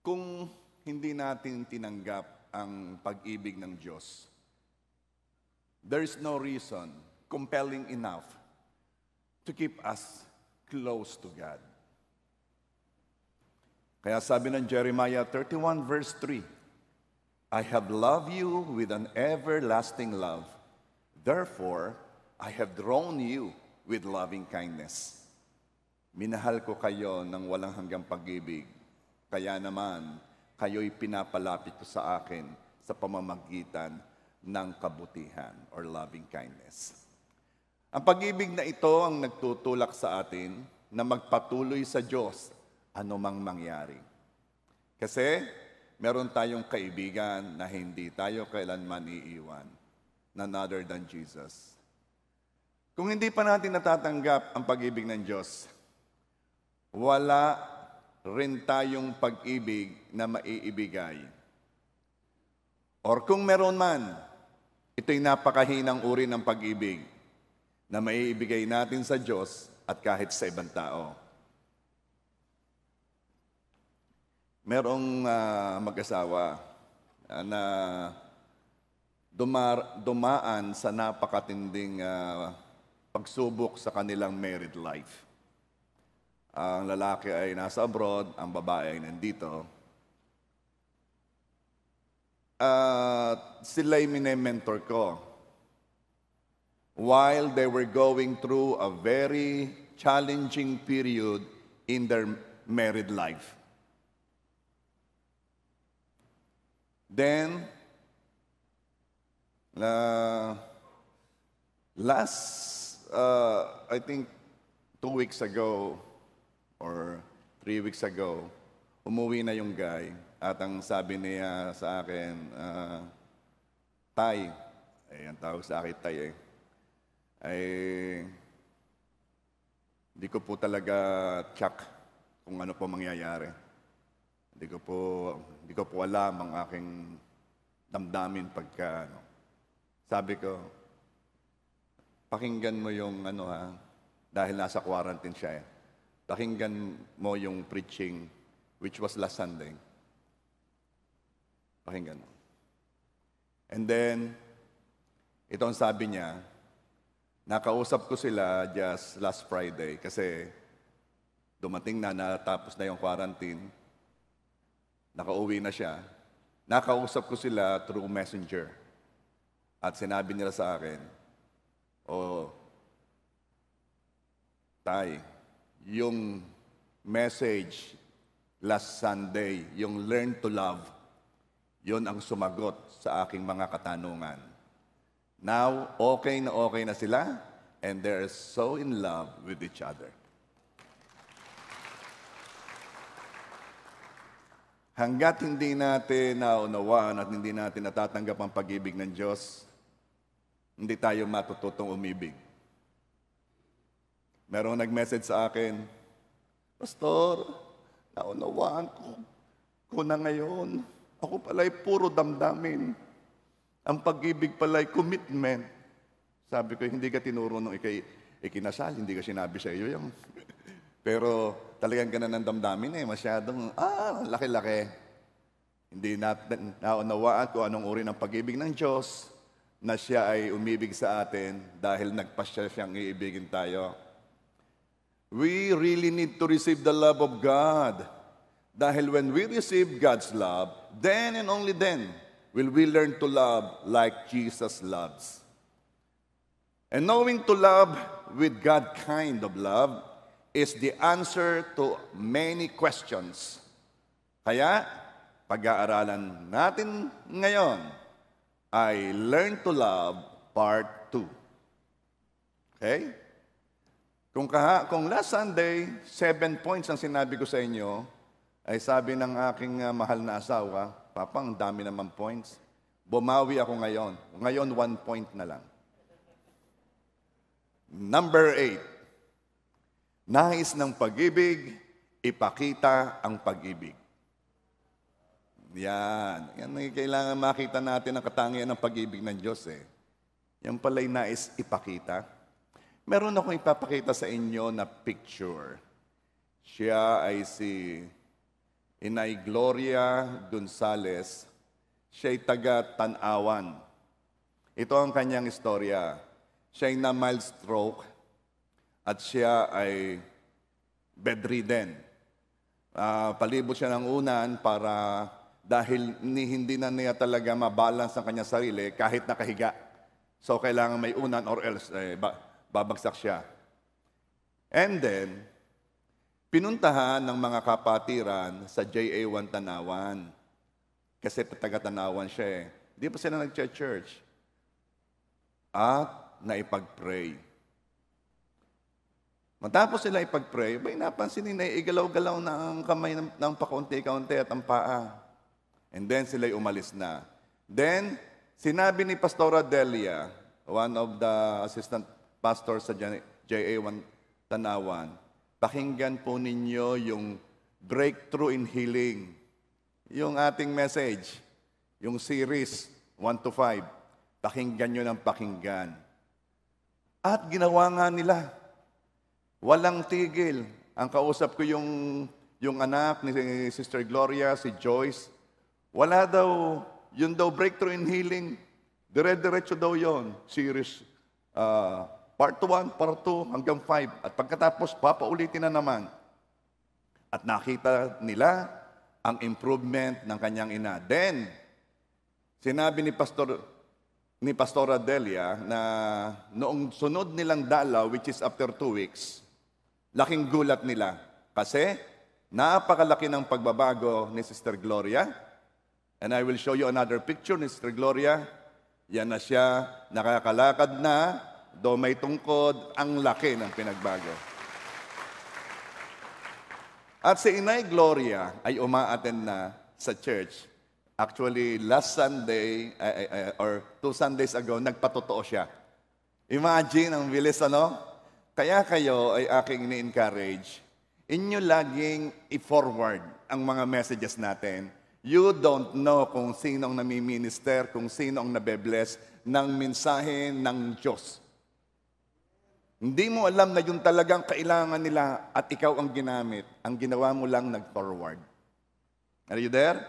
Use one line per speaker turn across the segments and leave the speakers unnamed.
Kung hindi natin tinanggap ang pag-ibig ng Diyos, there is no reason compelling enough to keep us close to God. Kaya sabi ng Jeremiah 31 verse 3, I have loved you with an everlasting love. Therefore, I have drawn you with loving kindness. Minahal ko kayo ng walang hanggang pag-ibig. Kaya naman, kayo'y pinapalapit ko sa akin sa pamamagitan ng kabutihan or loving kindness. Ang pag-ibig na ito ang nagtutulak sa atin na magpatuloy sa Diyos anumang mangyari. Kasi meron tayong kaibigan na hindi tayo kailanman iiwan, none other than Jesus. Kung hindi pa natin natatanggap ang pag-ibig ng Diyos, wala rin tayong pag-ibig na maiibigay. Or kung meron man, ito'y napakahinang uri ng pag-ibig na maiibigay natin sa Diyos at kahit sa ibang tao. Merong mag-asawa na dumaan sa napakatinding pagsubok sa kanilang married life. Ang lalaki ay nasa abroad, ang babae ay nandito. Sila'y mine-mentor ko. While they were going through a very challenging period in their married life. Then, I think 2 weeks ago, or 3 weeks ago, umuwi na yung guy. At ang sabi niya sa akin, Tay, ang tawag sa akin Tay ay hindi ko po talaga check kung ano po mangyayari. Hindi ko po alam ang aking damdamin pagka, Sabi ko, pakinggan mo yung dahil nasa quarantine siya Pakinggan mo yung preaching, which was last Sunday. Pakinggan mo. And then, ito ang sabi niya, nakausap ko sila just last Friday kasi dumating na, natapos na yung quarantine. Nakauwi na siya. Nakausap ko sila through messenger. At sinabi nila sa akin, Tay, yung message last Sunday, yung learn to love, yun ang sumagot sa aking mga katanungan. Now, okay na sila, and they're so in love with each other. Hanggat hindi natin naunawaan at hindi natin natatanggap ang pag-ibig ng Diyos, hindi tayo matututong umibig. Merong nag-message sa akin, Pastor, naunawaan ko na ngayon. Ako pala'y puro damdamin. Ang pag-ibig pala'y commitment. Sabi ko, hindi ka tinuro nung ikinasal, hindi ka sinabi sa iyo yung. Pero talagang ganun ang damdamin masyadong, laki-laki. Hindi natin naunawaan kung anong uri ng pag-ibig ng Diyos na siya ay umibig sa atin dahil nagpasya siyang iibigin tayo. We really need to receive the love of God. Dahil when we receive God's love, then and only then will we learn to love like Jesus loves. And knowing to love with God kind of love is the answer to many questions. Kaya, pag-aaralan natin ngayon ay Learn to Love Part 2. Okay? Kung last Sunday, 7 points ang sinabi ko sa inyo, ay sabi ng aking mahal na asawa, Papa, ang dami naman points. Bumawi ako ngayon. Ngayon, 1 point na lang. Number 8. Nais ng pag-ibig, ipakita ang pag-ibig. Yan ay kailangan makita natin ang katangian ng pag-ibig ng Diyos Yan pala'y nais ipakita. Meron akong ipapakita sa inyo na picture. Siya ay si Inay Gloria Gonzales. Siya'y taga-Tanawan. Ito ang kanyang istorya. Siya'y na mild stroke at siya ay bedridden. Palibot siya ng unan para dahil hindi na niya talaga mabalance ang kanyang sarili kahit nakahiga. So kailangan may unan or else babagsak siya. And then, pinuntahan ng mga kapatiran sa JA1 Tanawan. Kasi taga-Tanawan siya eh. Di pa sila nag-church. At naipag-pray. Matapos sila ipag-pray, napansin nila, igalaw-galaw na ang kamay ng pakaunti-kaunti at ang paa. And then sila'y umalis na. Then, sinabi ni Pastora Delia, one of the assistant pastors sa JA1 Tanawan, pakinggan po ninyo yung Breakthrough in Healing. Yung ating message, yung series 1 to 5. Pakinggan nyo ng pakinggan. At ginawa nga nila. Walang tigil. Ang kausap ko yung anak ni Sister Gloria, si Joyce. Wala daw, yun daw breakthrough in healing. Dire-diretso daw yon. Series part 1, part 2, hanggang 5. At pagkatapos, papaulitin na naman. At nakita nila ang improvement ng kanyang ina. Then, sinabi ni Pastora Delia na noong sunod nilang dalaw, which is after 2 weeks, laking gulat nila. Kasi napakalaki ng pagbabago ni Sister Gloria. And I will show you another picture ni Sister Gloria. Yan na siya, nakakalakad na, do may tungkod, ang laki ng pinagbago. At si Inay Gloria ay umaattend na sa church. Actually, last Sunday, or 2 Sundays ago, nagpatotoo siya. Imagine, ang bilis, ano? Kaya kayo ay aking ni-encourage, inyo laging i-forward ang mga messages natin. You don't know kung sino ang nami-minister, kung sino ang nabe-bless ng mensahe ng Diyos. Hindi mo alam na yun talagang kailangan nila at ikaw ang ginamit. Ang ginawa mo lang nag-forward. Are you there?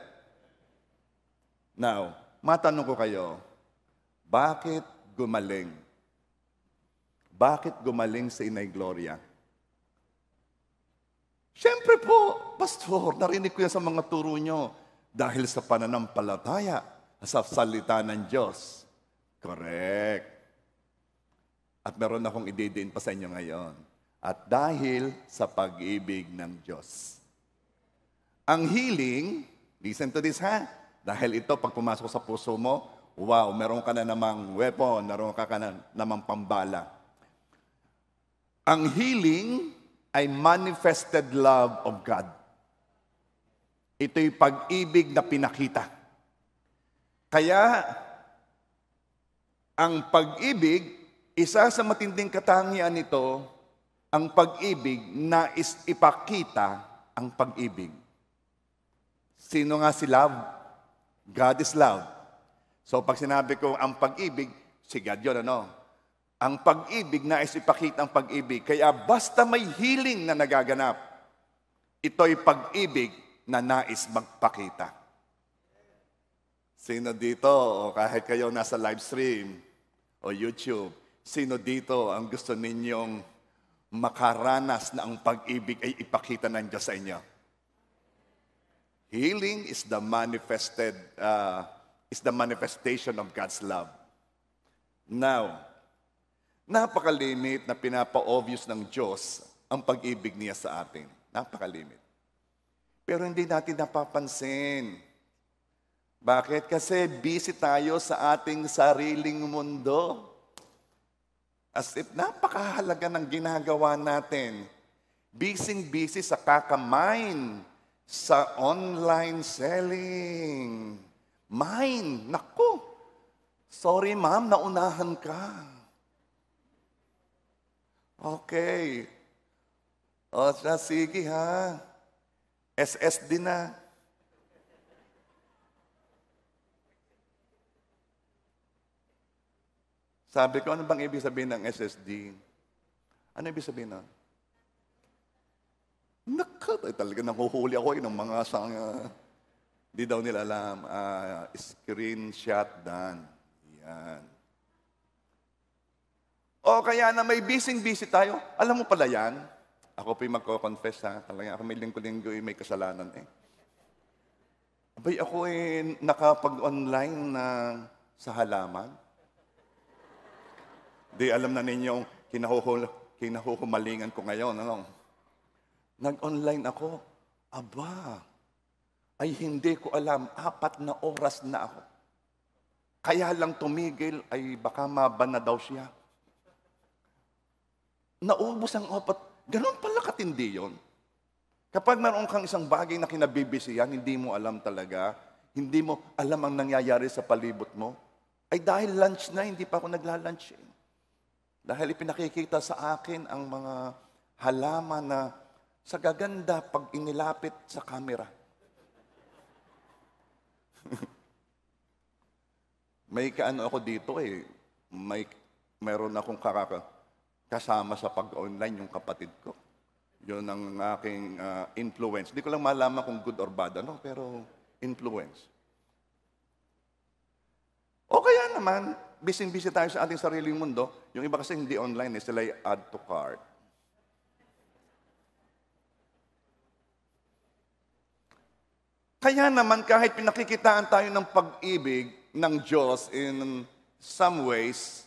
Now, matanong ko kayo, bakit gumaling? Bakit gumaling si Inay Gloria? Siyempre po, Pastor, narinig ko yan sa mga turo nyo. Dahil sa pananampalataya sa salita ng Diyos. Correct. At meron akong ididiin pa sa inyo ngayon. At dahil sa pag-ibig ng Diyos. Ang healing, listen to this ha, dahil ito pag pumasok sa puso mo, wow, meron ka na namang weapon, meron ka na namang pambala. Ang healing ay manifested love of God. Ito'y pag-ibig na pinakita. Kaya, ang pag-ibig, isa sa matinding katangian nito, ang pag-ibig na ipakita ang pag-ibig. Sino nga si love? God is love. So pag sinabi ko ang pag-ibig, si God yun, ano? Ang pag-ibig na ipakita ang pag-ibig. Kaya basta may healing na nagaganap, ito'y pag-ibig na nais magpakita. Sino dito, o kahit kayo nasa live stream o YouTube, sino dito ang gusto ninyong makaranas na ang pag-ibig ay ipakita ng Diyos sa inyo? Healing is the manifestation of God's love. Now, napakalimit na pinapa-obvious ng Diyos ang pag-ibig niya sa atin. Napakalimit. Pero hindi natin napapansin. Bakit? Kasi busy tayo sa ating sariling mundo. As if napakahalaga ng ginagawa natin. Busy sa kakamain, sa online selling. Mine, naku. Sorry ma'am, naunahan ka. Okay. O siya, sige ha. SSD na. Sabi ko, ano bang ibig sabihin ng SSD? Ano ibig sabihin nun? Talaga nahuhuli ako ng mga sang, di daw nila alam, screenshot done. Yan. O kaya na may busy tayo. Alam mo pala yan? Ako po'y magko-confess ha. Talaga ako may linggo-linggo may kasalanan eh. Abay ako nakapag-online na sa halaman. Di alam na ninyong kinahuhumalingan ko ngayon. Ano? Nag-online ako. Aba, ay hindi ko alam. 4 na oras na ako. Kaya lang tumigil ay baka mabana daw siya. Naubos ang 4. Ganon pala katindi yun. Kapag meron kang isang bagay na kinabibisihan, hindi mo alam talaga, hindi mo alam ang nangyayari sa palibot mo, ay dahil lunch na, hindi pa ako nagla-lunch. Dahil ipinakikita sa akin ang mga halaman na sa gaganda pag inilapit sa camera. May kaano ako dito mayroon akong kasama sa pag-online yung kapatid ko. Yun ang aking influence. Hindi ko lang malaman kung good or bad, pero influence. O kaya naman, busy tayo sa ating sariling mundo. Yung iba kasi hindi online, sila add to cart. Kaya naman, kahit pinakikitaan tayo ng pag-ibig ng Diyos in some ways,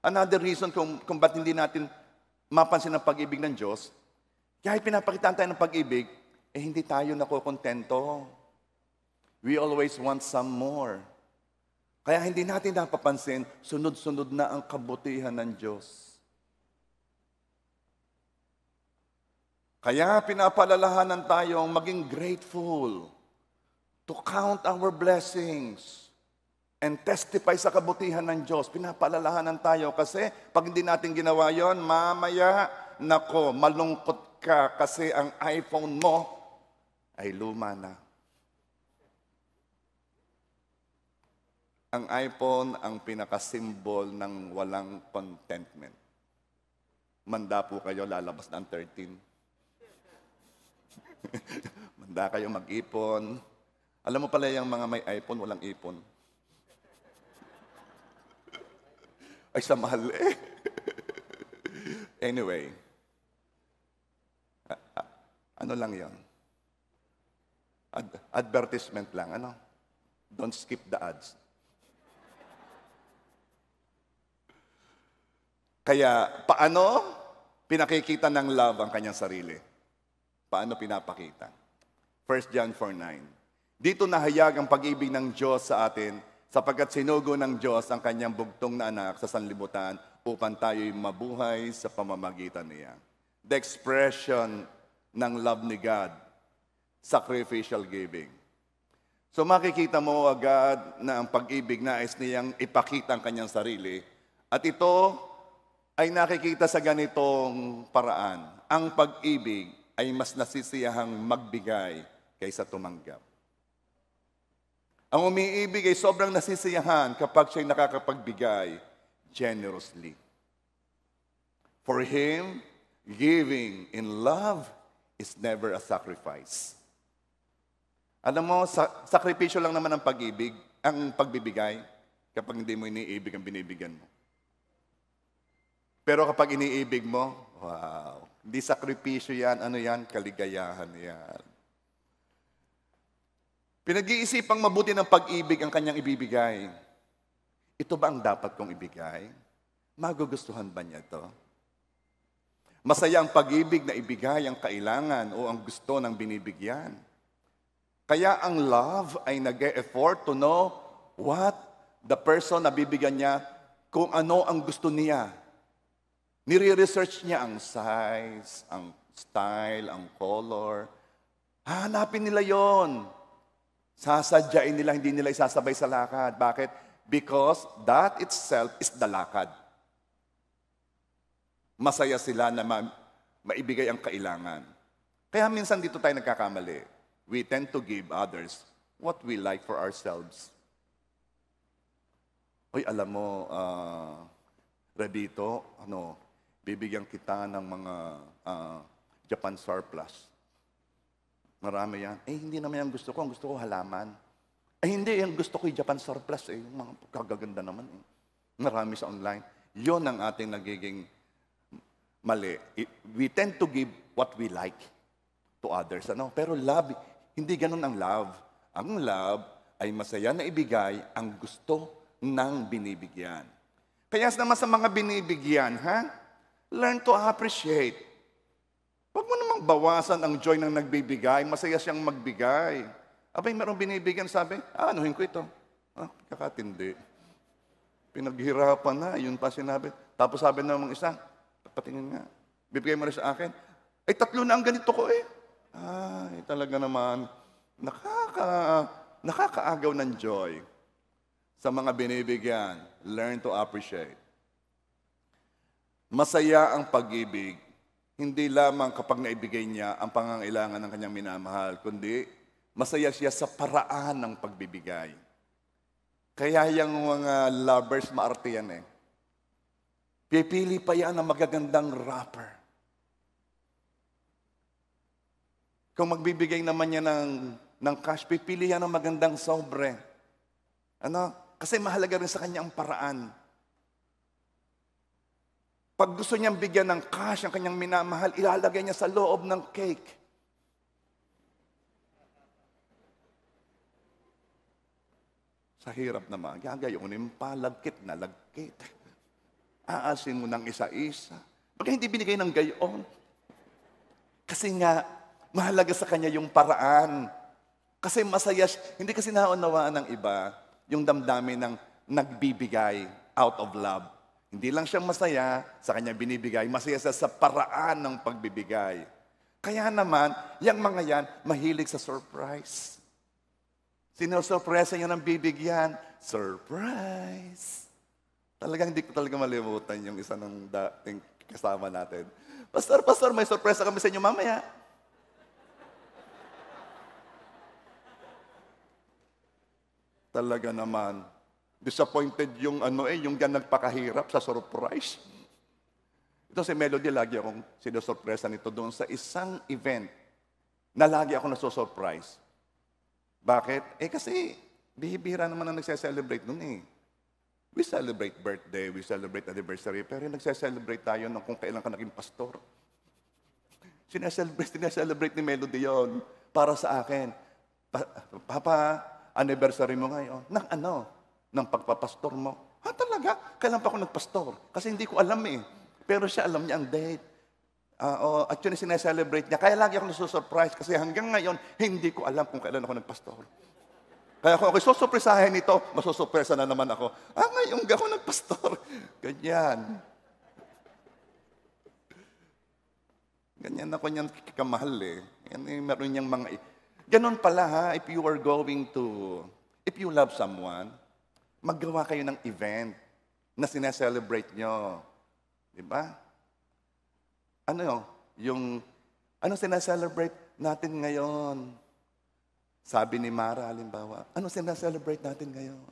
another reason kung ba't hindi natin mapansin ang pag-ibig ng Diyos, kahit pinapakitaan tayo ng pag-ibig, hindi tayo nakokontento. We always want some more. Kaya hindi natin napapansin, sunod-sunod na ang kabutihan ng Diyos. Kaya pinapalalahanan tayong maging grateful, to count our blessings, and testify sa kabutihan ng Diyos. Pinapalalahanan tayo kasi pag hindi natin ginawa yon, mamaya, malungkot ka kasi ang iPhone mo ay luma na. Ang iPhone ang pinakasimbol ng walang contentment. Manda po kayo, lalabas ng 13. Manda kayo mag-ipon. Alam mo pala yung mga may iPhone, walang ipon. Ay, sa mahal eh. Anyway, ano lang yon? Advertisement lang, Don't skip the ads. Kaya, paano pinakikita ng love ang kanyang sarili? Paano pinapakita? 1 John 4:9. Dito nahayag ang pag-ibig ng Diyos sa atin sapagkat sinugo ng Diyos ang kanyang bugtong na anak sa sanlibutan upang tayo'y mabuhay sa pamamagitan niya. The expression ng love ni God, sacrificial giving. So makikita mo agad na ang pag-ibig nais niyang ipakita ang kanyang sarili. At ito ay nakikita sa ganitong paraan. Ang pag-ibig ay mas nasisiyahang magbigay kaysa tumanggap. Ang umiibig ay sobrang nasisiyahan kapag siya'y nakakapagbigay generously. For him, giving in love is never a sacrifice. Alam mo, sakripisyo lang naman ang pag-ibig, ang pagbibigay, kapag hindi mo iniibig ang binibigyan mo. Pero kapag iniibig mo, wow, hindi sakripisyo yan, kaligayahan yan. Pinag-iisipang mabuti ng pag-ibig ang kanyang ibibigay. Ito ba ang dapat kong ibigay? Magugustuhan ba niya ito? Masaya ang pag-ibig na ibigay ang kailangan o ang gusto ng binibigyan. Kaya ang love ay nag-e-effort to know what the person na bibigyan niya, kung ano ang gusto niya. Nire-research niya ang size, ang style, ang color. Hanapin nila yon. Sasadyain nila, hindi nila isasabay sa lakad. Bakit? Because that itself is the lakad. Masaya sila na maibigay ang kailangan. Kaya minsan dito tayo nagkakamali. We tend to give others what we like for ourselves. Uy, alam mo, Redito, bibigyan kita ng mga Japan surplus. Marami yan. Hindi naman yung gusto ko. Ang gusto ko halaman. Hindi. Yung gusto ko yung Japan surplus. Yung mga kagaganda naman. Marami sa online. Yun ang ating nagiging mali. We tend to give what we like to others. Pero love, hindi ganun ang love. Ang love ay masaya na ibigay ang gusto ng binibigyan. Kaya naman sa mga binibigyan, learn to appreciate. Huwag mo namang bawasan ang joy ng nagbibigay. Masaya siyang magbigay. Abay, merong binibigyan, sabi, anuhin ko ito. Kakatindi. Pinaghirapan na, yun pa sinabi. Tapos sabi ng mga isa, patingin nga, bibigay mo rin sa akin. 3 na ang ganito ko talaga naman, nakakaagaw ng joy sa mga binibigyan. Learn to appreciate. Masaya ang pag-ibig, hindi lamang kapag naibigay niya ang pangangailangan ng kanyang minamahal, kundi masaya siya sa paraan ng pagbibigay. Kaya yung mga lovers, maarte yan Pipili pa yan ng magagandang wrapper. Kung magbibigay naman niya ng cash, pipili yan ng magandang sobre. Kasi mahalaga rin sa kanya ang paraan. Pag gusto niyang bigyan ng cash ang kanyang minamahal, ilalagay niya sa loob ng cake. Sa hirap naman, gagayunin pa, lagkit na lagkit. Aasin mo ng isa-isa. Bakit hindi binigay ng gayon? Kasi nga, mahalaga sa kanya yung paraan. Kasi masaya, hindi kasi naunawaan ng iba yung damdamin ng nagbibigay out of love. Hindi lang siya masaya sa kanya binibigay, masaya siya sa paraan ng pagbibigay. Kaya naman, yung mga yan, mahilig sa surprise. Sino-surpresa niya ng bibigyan? Surprise! Talagang hindi ko talaga malimutan yung isa ng dating kasama natin. Pastor, may surpresa kami sa inyo mamaya. Talaga naman. Disappointed yung yung nagpakahirap sa surprise. Ito si Melody, lagi akong sinusurpresa nito doon sa isang event na lagi ako nasusurprise. Bakit? Kasi bihibira naman ang nagse-celebrate doon We celebrate birthday, we celebrate anniversary, pero nagse-celebrate tayo ng kung kailan ka naging pastor. Sineselebrate ni Melody yon para sa akin. Papa, anniversary mo ngayon. Ng pagpapastor mo. Talaga? Kailan pa ako nagpastor? Kasi hindi ko alam Pero siya alam niya ang date. Actually, sineselebrate niya. Kaya lagi ako nasusurprise kasi hanggang ngayon, hindi ko alam kung kailan ako nagpastor. Kaya kung ako susurpresahin ito, masusurpresa na naman ako. Ngayon ako nagpastor. Ganyan. Ganyan ako niyan kamahal Meron niyang mga... Ganon pala if you love someone, maggawa kayo ng event na sineselebrate nyo. Diba? Ano sineselebrate natin ngayon? Sabi ni Mara, halimbawa, ano sineselebrate natin ngayon?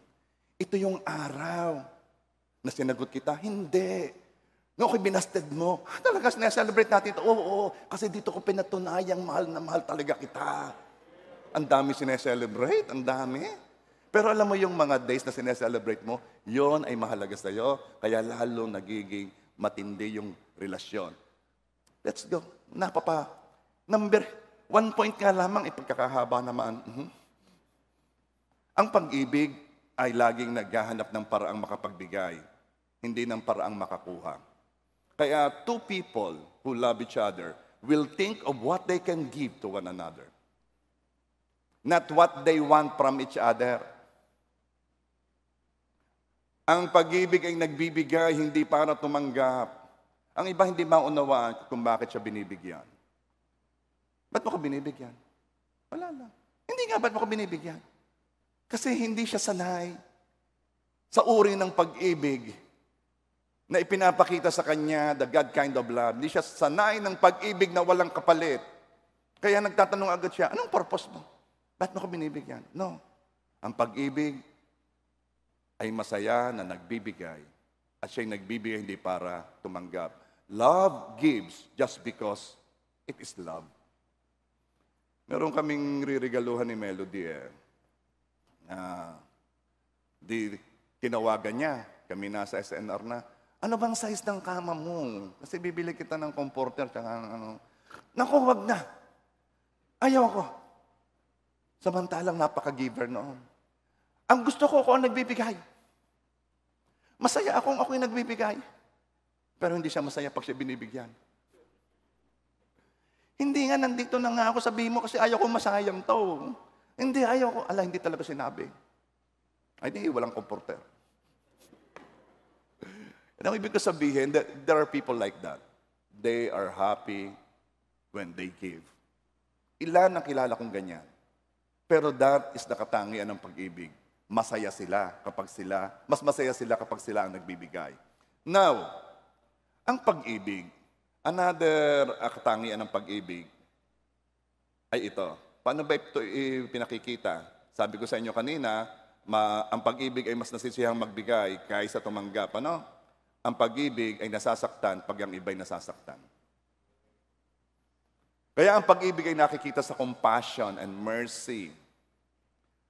Ito yung araw na sinagot kita. Hindi. Ako'y binasted mo. Talaga sineselebrate natin ito. Oo, kasi dito ko pinatunayang mahal na mahal talaga kita. Ang dami sineselebrate, ang dami. Pero alam mo yung mga days na sineselebrate mo, yon ay mahalaga sa'yo, kaya lalo nagiging matindi yung relasyon. Let's go. Number 1 point nga lamang, ipagkakahaba naman. Ang pag-ibig ay laging naghahanap ng paraang makapagbigay, hindi ng paraang makakuha. Kaya 2 people who love each other will think of what they can give to one another. Not what they want from each other. Ang pag-ibig ay nagbibigay, hindi para tumanggap. Ang iba hindi maunawaan kung bakit siya binibigyan. Ba't mo ko binibigyan? Wala lang. Hindi nga, ba't mo ko binibigyan? Kasi hindi siya sanay sa uri ng pag-ibig na ipinapakita sa kanya, the God kind of love. Hindi siya sanay ng pag-ibig na walang kapalit. Kaya nagtatanong agad siya, anong purpose mo? Ba't mo ko binibigyan? No. Ang pag-ibig ay masaya na nagbibigay. At siya'y nagbibigay hindi para tumanggap. Love gives just because it is love. Meron kaming ririgaluhan ni Melody na tinawagan niya. Kami nasa SNR na, ano bang size ng kama mo? Kasi bibili kita ng comforter. Naku, wag na. Ayaw ako. Samantalang napaka-giver noon. Ang gusto ko ako ang nagbibigay. Masaya akong ako yung nagbibigay. Pero hindi siya masaya pag siya binibigyan. Hindi nga, nandito na nga ako, sabihin mo kasi ayaw ko masayang to. Hindi, ayaw ko. Ala, hindi talaga sinabi. Ay, di, walang comforter. Ang ibig ko sabihin, that there are people like that. They are happy when they give. Ilan ang kilala kong ganyan. Pero that is the katangian ng pag-ibig. Masaya sila kapag sila, mas masaya sila kapag sila ang nagbibigay. Now, ang pag-ibig, another katangian ng pag-ibig ay ito. Paano ba ito pinakikita? Sabi ko sa inyo kanina, ang pag-ibig ay mas nasisihang magbigay kaysa tumanggap. Ano? Ang pag-ibig ay nasasaktan pag ang iba'y nasasaktan. Kaya ang pag-ibig ay nakikita sa compassion and mercy.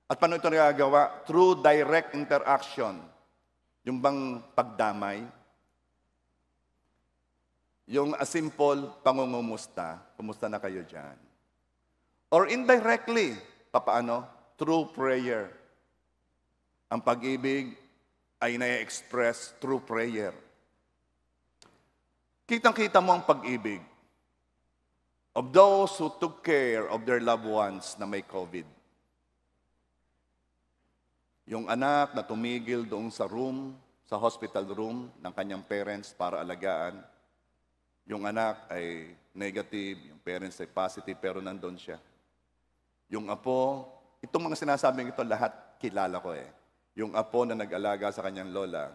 At paano ito nagagawa? Through direct interaction. Yung bang pagdamay, yung a simple pangungumusta, kumusta na kayo dyan? Or indirectly, papaano? Through prayer. Ang pag-ibig ay na-express through prayer. Kitang-kita mo ang pag-ibig of those who took care of their loved ones na may COVID. Yung anak na tumigil doon sa room, sa hospital room ng kanyang parents para alagaan. Yung anak ay negative, yung parents ay positive, pero nandun siya. Yung apo, itong mga sinasabing ito, lahat kilala ko Yung apo na nag-alaga sa kanyang lola,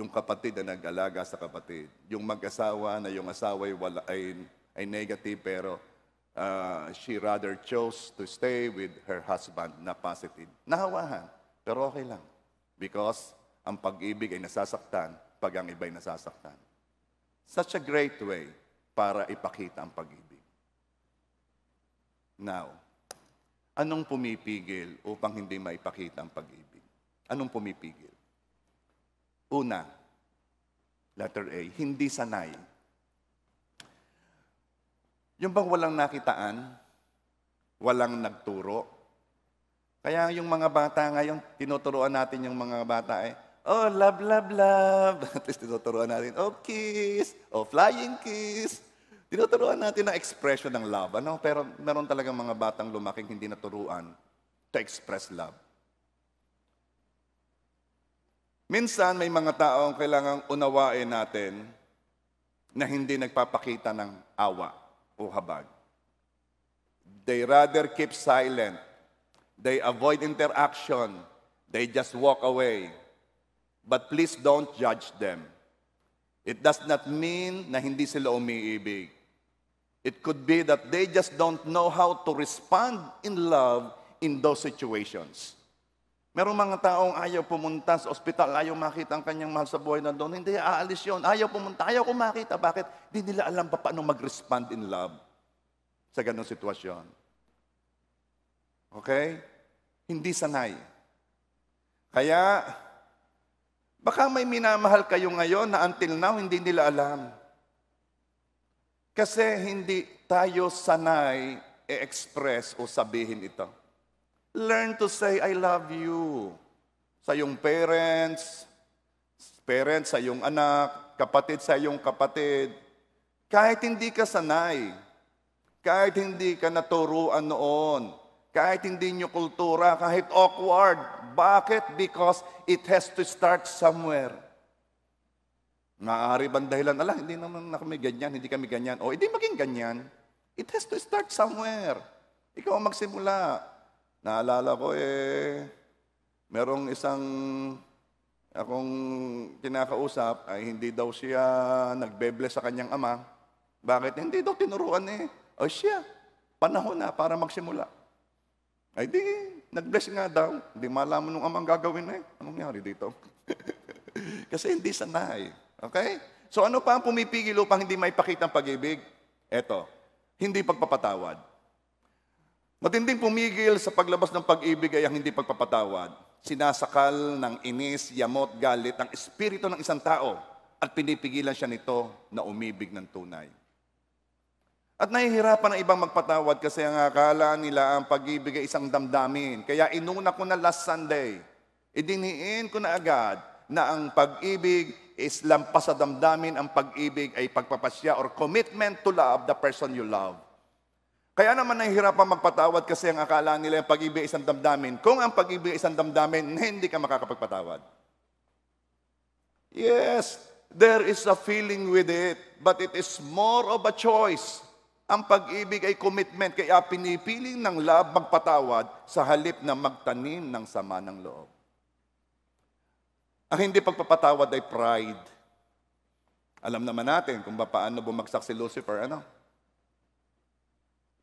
yung kapatid na nag-alaga sa kapatid, yung mag-asawa na yung asawa ay negative, pero she rather chose to stay with her husband na positive. Nahawahan, pero okay lang. Because ang pag-ibig ay nasasaktan pag ang iba'y nasasaktan. Such a great way para ipakita ang pag-ibig. Now, anong pumipigil upang hindi maipakita ang pag-ibig? Anong pumipigil? Una, letter A, hindi sanay. Yung bang walang nakitaan, walang nagturo. Kaya yung mga bata ngayon, tinuturuan natin yung mga bata oh, love, love, love. At least tinuturuan natin, oh, kiss, oh, flying kiss. Tinuturuan natin ang expression ng love. Ano? Pero meron talagang mga batang lumaking hindi naturuan to express love. Minsan, may mga taong kailangang unawain natin na hindi nagpapakita ng awa o habag. They rather keep silent. They avoid interaction. They just walk away. But please don't judge them. It does not mean na hindi sila umiibig. It could be that they just don't know how to respond in love in those situations. Merong mga taong ayaw pumunta sa ospital, ayaw makita ang kanyang mahal sa buhay na doon. Hindi, aalis yun. Ayaw pumunta, ayaw ko makita. Bakit? Hindi nila alam pa paano mag-respond in love sa ganong sitwasyon. Okay? Hindi sanay. Kaya, baka may minamahal kayo ngayon na until now, hindi nila alam. Kasi hindi tayo sanay i-express o sabihin ito. Learn to say, I love you. Sa iyong parents, sa iyong anak, kapatid sa iyong kapatid. Kahit hindi ka sanay, kahit hindi ka naturuan noon, kahit hindi nyo kultura, kahit awkward. Bakit? Because it has to start somewhere. Maaari bang dahilan, hindi naman kami ganyan, hindi kami ganyan. O, hindi maging ganyan. It has to start somewhere. Ikaw ang magsimula. Naalala ko merong isang akong kinakausap ay hindi daw siya nagbe-bless sa kanyang ama. Bakit? Hindi daw tinuruan O siya, panahon na para magsimula. Ay di, nag-bless nga daw. Hindi malaman ng amang gagawin Anong nangyari dito? Kasi hindi sanay. Okay? So ano pa ang pumipigil upang hindi maipakita ang pag-ibig? Eto, hindi pagpapatawad. Matinding pumigil sa paglabas ng pag-ibig ay ang hindi pagpapatawad. Sinasakal ng inis, yamot, galit ang espiritu ng isang tao at pinipigilan siya nito na umibig ng tunay. At nahihirapan ang ibang magpatawad kasi ang akala nila ang pag-ibig ay isang damdamin. Kaya inuna ko na last Sunday, idiniin ko na agad na ang pag-ibig is lampas sa damdamin, ang pag-ibig ay pagpapasya or commitment to love the person you love. Kaya naman nahihirapan magpatawad kasi ang akala nila ang pag-ibig ay isang damdamin. Kung ang pag-ibig ay isang damdamin, hindi ka makakapagpatawad. Yes, there is a feeling with it, but it is more of a choice. Ang pag-ibig ay commitment, kaya pinipiling ng love magpatawad sa halip na magtanim ng sama ng loob. Ang hindi pagpapatawad ay pride. Alam naman natin kung paano bumagsak si Lucifer,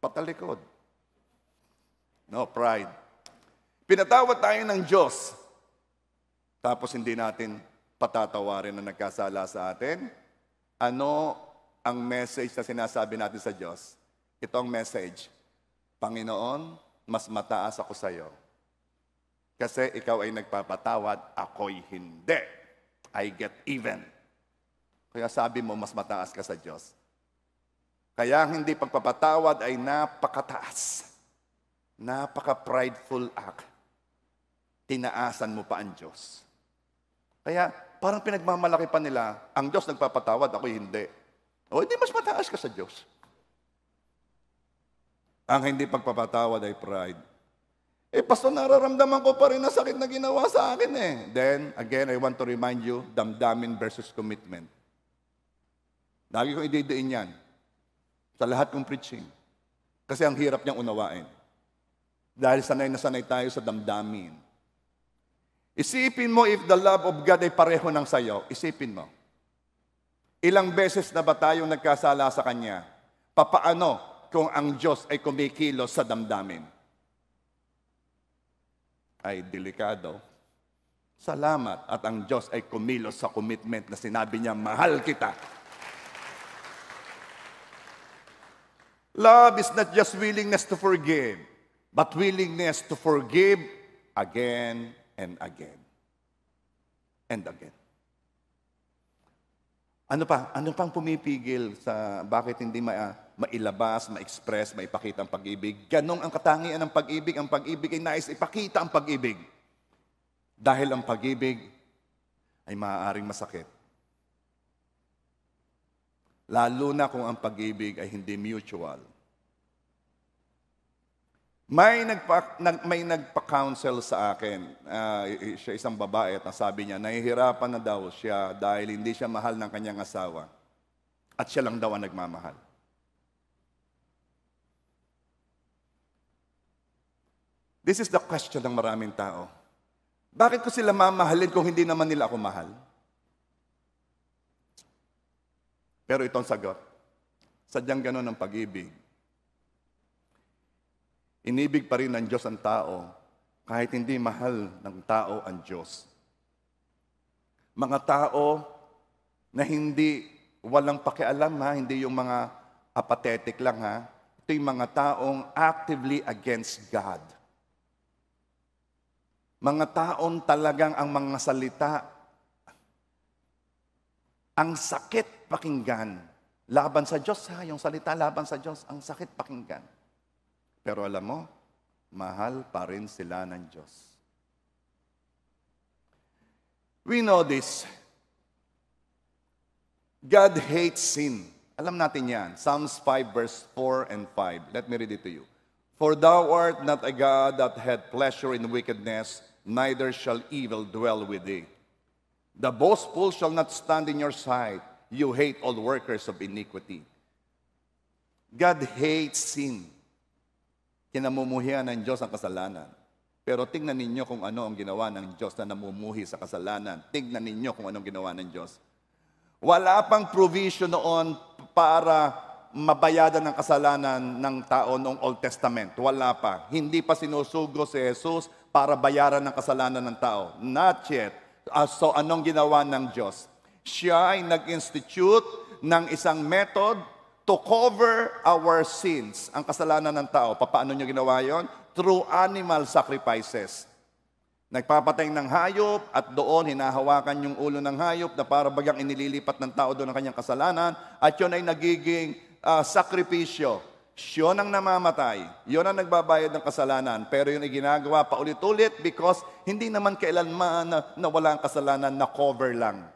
patalikod. No, pride. Pinatawad tayo ng Diyos, tapos hindi natin patatawarin na nagkasala sa atin. Ano ang message na sinasabi natin sa Diyos? Ito ang message, Panginoon, mas mataas ako sa iyo. Kasi ikaw ay nagpapatawad, ako'y hindi. I get even. Kaya sabi mo, mas mataas ka sa Diyos. Kaya ang hindi pagpapatawad ay napakataas. Napaka-prideful act. Tinaasan mo pa ang Diyos. Kaya parang pinagmamalaki pa nila, ang Diyos nagpapatawad, ako'y hindi. O hindi mas mataas ka sa Diyos. Ang hindi pagpapatawad ay pride. Pastor, nararamdaman ko pa rin na sakit na ginawa sa akin Then, again, I want to remind you, damdamin versus commitment. Lagi kong ididiin yan sa lahat kong preaching. Kasi ang hirap niyang unawain. Dahil sanay na sanay tayo sa damdamin. Isipin mo if the love of God ay pareho ng sayo. Isipin mo. Ilang beses na ba tayong nagkasala sa Kanya? Papaano kung ang Diyos ay kumikilos sa damdamin? Ay delikado. Salamat at ang Diyos ay kumilos sa commitment na sinabi niya, mahal kita. Love is not just willingness to forgive, but willingness to forgive again and again. And again. Ano pang pumipigil sa bakit hindi mailabas, ma-express, maipakita ang pag-ibig? Ganong ang katangian ng pag-ibig. Ang pag-ibig ay nais ipakita ang pag-ibig. Dahil ang pag-ibig ay maaaring masakit. Lalo na kung ang pag-ibig ay hindi mutual. May nagpa-counsel sa akin, siya isang babae at nasabi niya, nahihirapan na daw siya dahil hindi siya mahal ng kanyang asawa. At siya lang daw ang nagmamahal. This is the question ng maraming tao. Bakit ko sila mamahalin kung hindi naman nila ako mahal? Pero itong sagot, sadyang gano'n ang pag-ibig. Inibig pa rin ng Diyos ang tao kahit hindi mahal ng tao ang Diyos. Mga tao na hindi walang pakialam hindi yung mga apathetic lang Ito yung mga taong actively against God. Mga taong talagang ang mga salita ang sakit pakinggan. Laban sa Diyos yung salita laban sa Diyos, ang sakit pakinggan. Pero alam mo, mahal pa rin sila ng Diyos. We know this. God hates sin. Alam natin yan. Psalms 5 verse 4 and 5. Let me read it to you. For thou art not a God that had pleasure in wickedness, neither shall evil dwell with thee. The boastful shall not stand in your sight. You hate all workers of iniquity. God hates sin. Kinamumuhian ng Diyos ang kasalanan. Pero tingnan ninyo kung ano ang ginawa ng Diyos na namumuhi sa kasalanan. Tingnan ninyo kung anong ginawa ng Diyos. Wala pang provision noon para mabayadan ng kasalanan ng tao noong Old Testament. Wala pa. Hindi pa sinusugo si Jesus para bayaran ng kasalanan ng tao. Not yet. So anong ginawa ng Diyos? Siya ay nag-institute ng isang method to cover our sins, ang kasalanan ng tao. Paano nyo ginawa yon? Through animal sacrifices. Nagpapatay ng hayop at doon hinahawakan yung ulo ng hayop na para bagang inililipat ng tao doon ang kanyang kasalanan at yun ay nagiging sakripisyo. Yun ang namamatay. Yun ang nagbabayad ng kasalanan. Pero yun ay ginagawa paulit-ulit because hindi naman kailanman na wala ang kasalanan, na cover lang.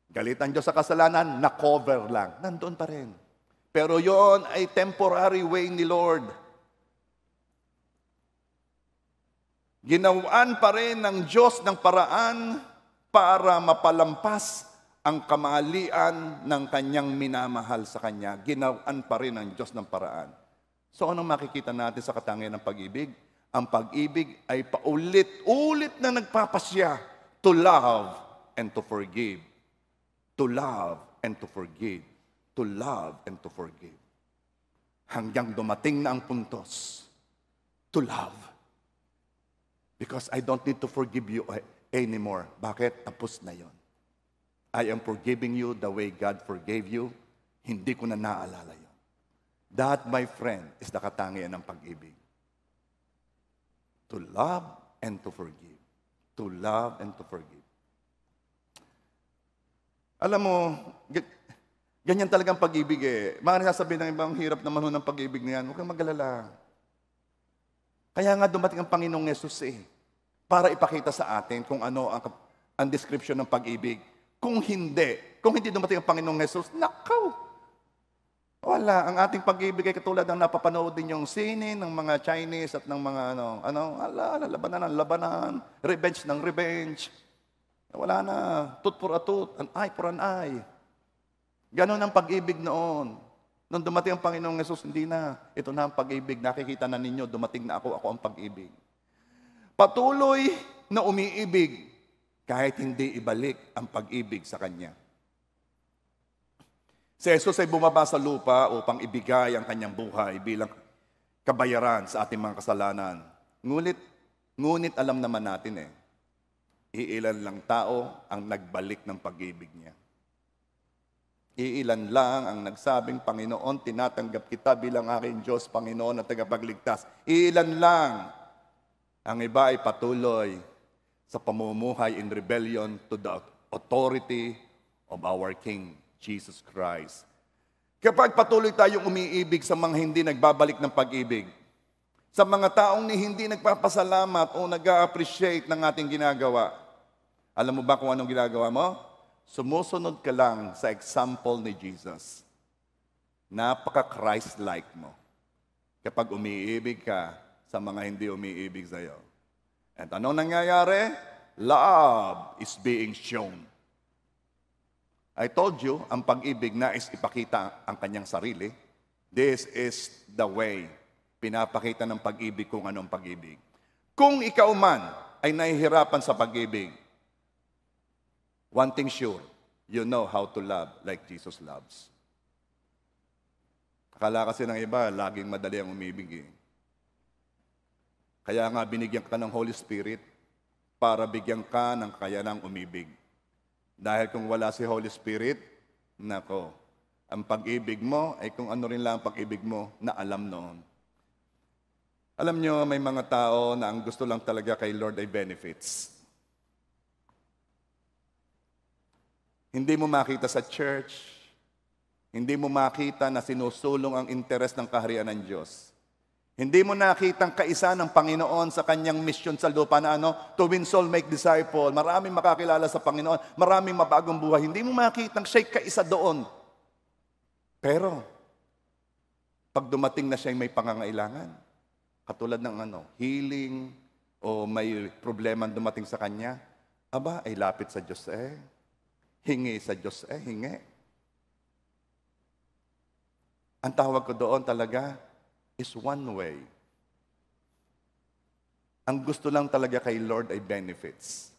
Galit ang Diyos sa kasalanan, na cover lang. Nandun pa rin. Pero yun ay temporary way ni Lord. Ginawaan pa rin ng Diyos ng paraan para mapalampas ang kamalian ng kanyang minamahal sa kanya. Ginawaan pa rin ng Diyos ng paraan. So anong makikita natin sa katangian ng pag-ibig? Ang pag-ibig ay paulit-ulit na nagpapasya to love and to forgive. To love and to forgive. To love and to forgive. Hanggang dumating na ang puntos. To love. Because I don't need to forgive you anymore. Bakit? Tapos na yon. I am forgiving you the way God forgave you. Hindi ko na naalala yon. That, my friend, is the katangian ng pag-ibig. To love and to forgive. To love and to forgive. Alam mo, ganyan talagang pag-ibig eh. Mga nasasabi ng ibang hirap naman ng pag-ibig na yan, huwag kang mag-alala. Kaya nga dumating ang Panginoong Yesus para ipakita sa atin kung ano ang description ng pag-ibig. Kung hindi dumating ang Panginoong Yesus, nakaw! Wala. Ang ating pag-ibig ay katulad ng napapanood din yung sine ng mga Chinese at ng mga labanan, revenge ng revenge. Wala na. Tooth for a tooth, an eye for an eye. Ganon ang pag-ibig noon. Nung dumating ang Panginoong Yesus, hindi na. Ito na ang pag-ibig. Nakikita na ninyo, dumating na ako ang pag-ibig. Patuloy na umiibig kahit hindi ibalik ang pag-ibig sa Kanya. Si Jesus ay bumaba sa lupa upang ibigay ang Kanyang buhay bilang kabayaran sa ating mga kasalanan. Ngunit alam naman natin iilan lang tao ang nagbalik ng pag-ibig niya. Iilan lang ang nagsabing, Panginoon, tinatanggap kita bilang aking Diyos, Panginoon at tagapagligtas. Iilan lang. Ang iba ay patuloy sa pamumuhay in rebellion to the authority of our King, Jesus Christ. Kapag patuloy tayong umiibig sa mga hindi nagbabalik ng pag-ibig, sa mga taong hindi nagpapasalamat o nag-appreciate ng ating ginagawa, alam mo ba kung anong ginagawa mo? Sumusunod ka lang sa example ni Jesus. Napaka-Christ-like mo. Kapag umiibig ka sa mga hindi umiibig sa'yo. At anong nangyayari? Love is being shown. I told you, ang pag-ibig nais ipakita ang kanyang sarili. This is the way. Pinapakita ng pag-ibig kung anong pag-ibig. Kung ikaw man ay nahihirapan sa pag-ibig, one thing sure, you know how to love like Jesus loves. Akala kasi ng iba, laging madali ang umibig Kaya nga binigyan ka ng Holy Spirit para bigyan ka ng kakayanang umibig. Dahil kung wala si Holy Spirit, nako, ang pag-ibig mo ay kung ano rin lang ang pag-ibig mo na alam noon. Alam nyo, may mga tao na ang gusto lang talaga kay Lord ay benefits. Hindi mo makita sa church, hindi mo makita na sinusulong ang interes ng kaharian ng Diyos. Hindi mo nakita ang kaisa ng Panginoon sa kanyang mission sa lupa na to win soul, make disciple. Maraming makakilala sa Panginoon, maraming mabagong buhay. Hindi mo makita ang siya'y kaisa doon. Pero, pag dumating na siya'y may pangangailangan, katulad ng healing, o may problema dumating sa kanya, ay lapit sa Diyos Hingi sa Diyos hingi. Ang tawag ko doon talaga is one way. Ang gusto lang talaga kay Lord ay benefits.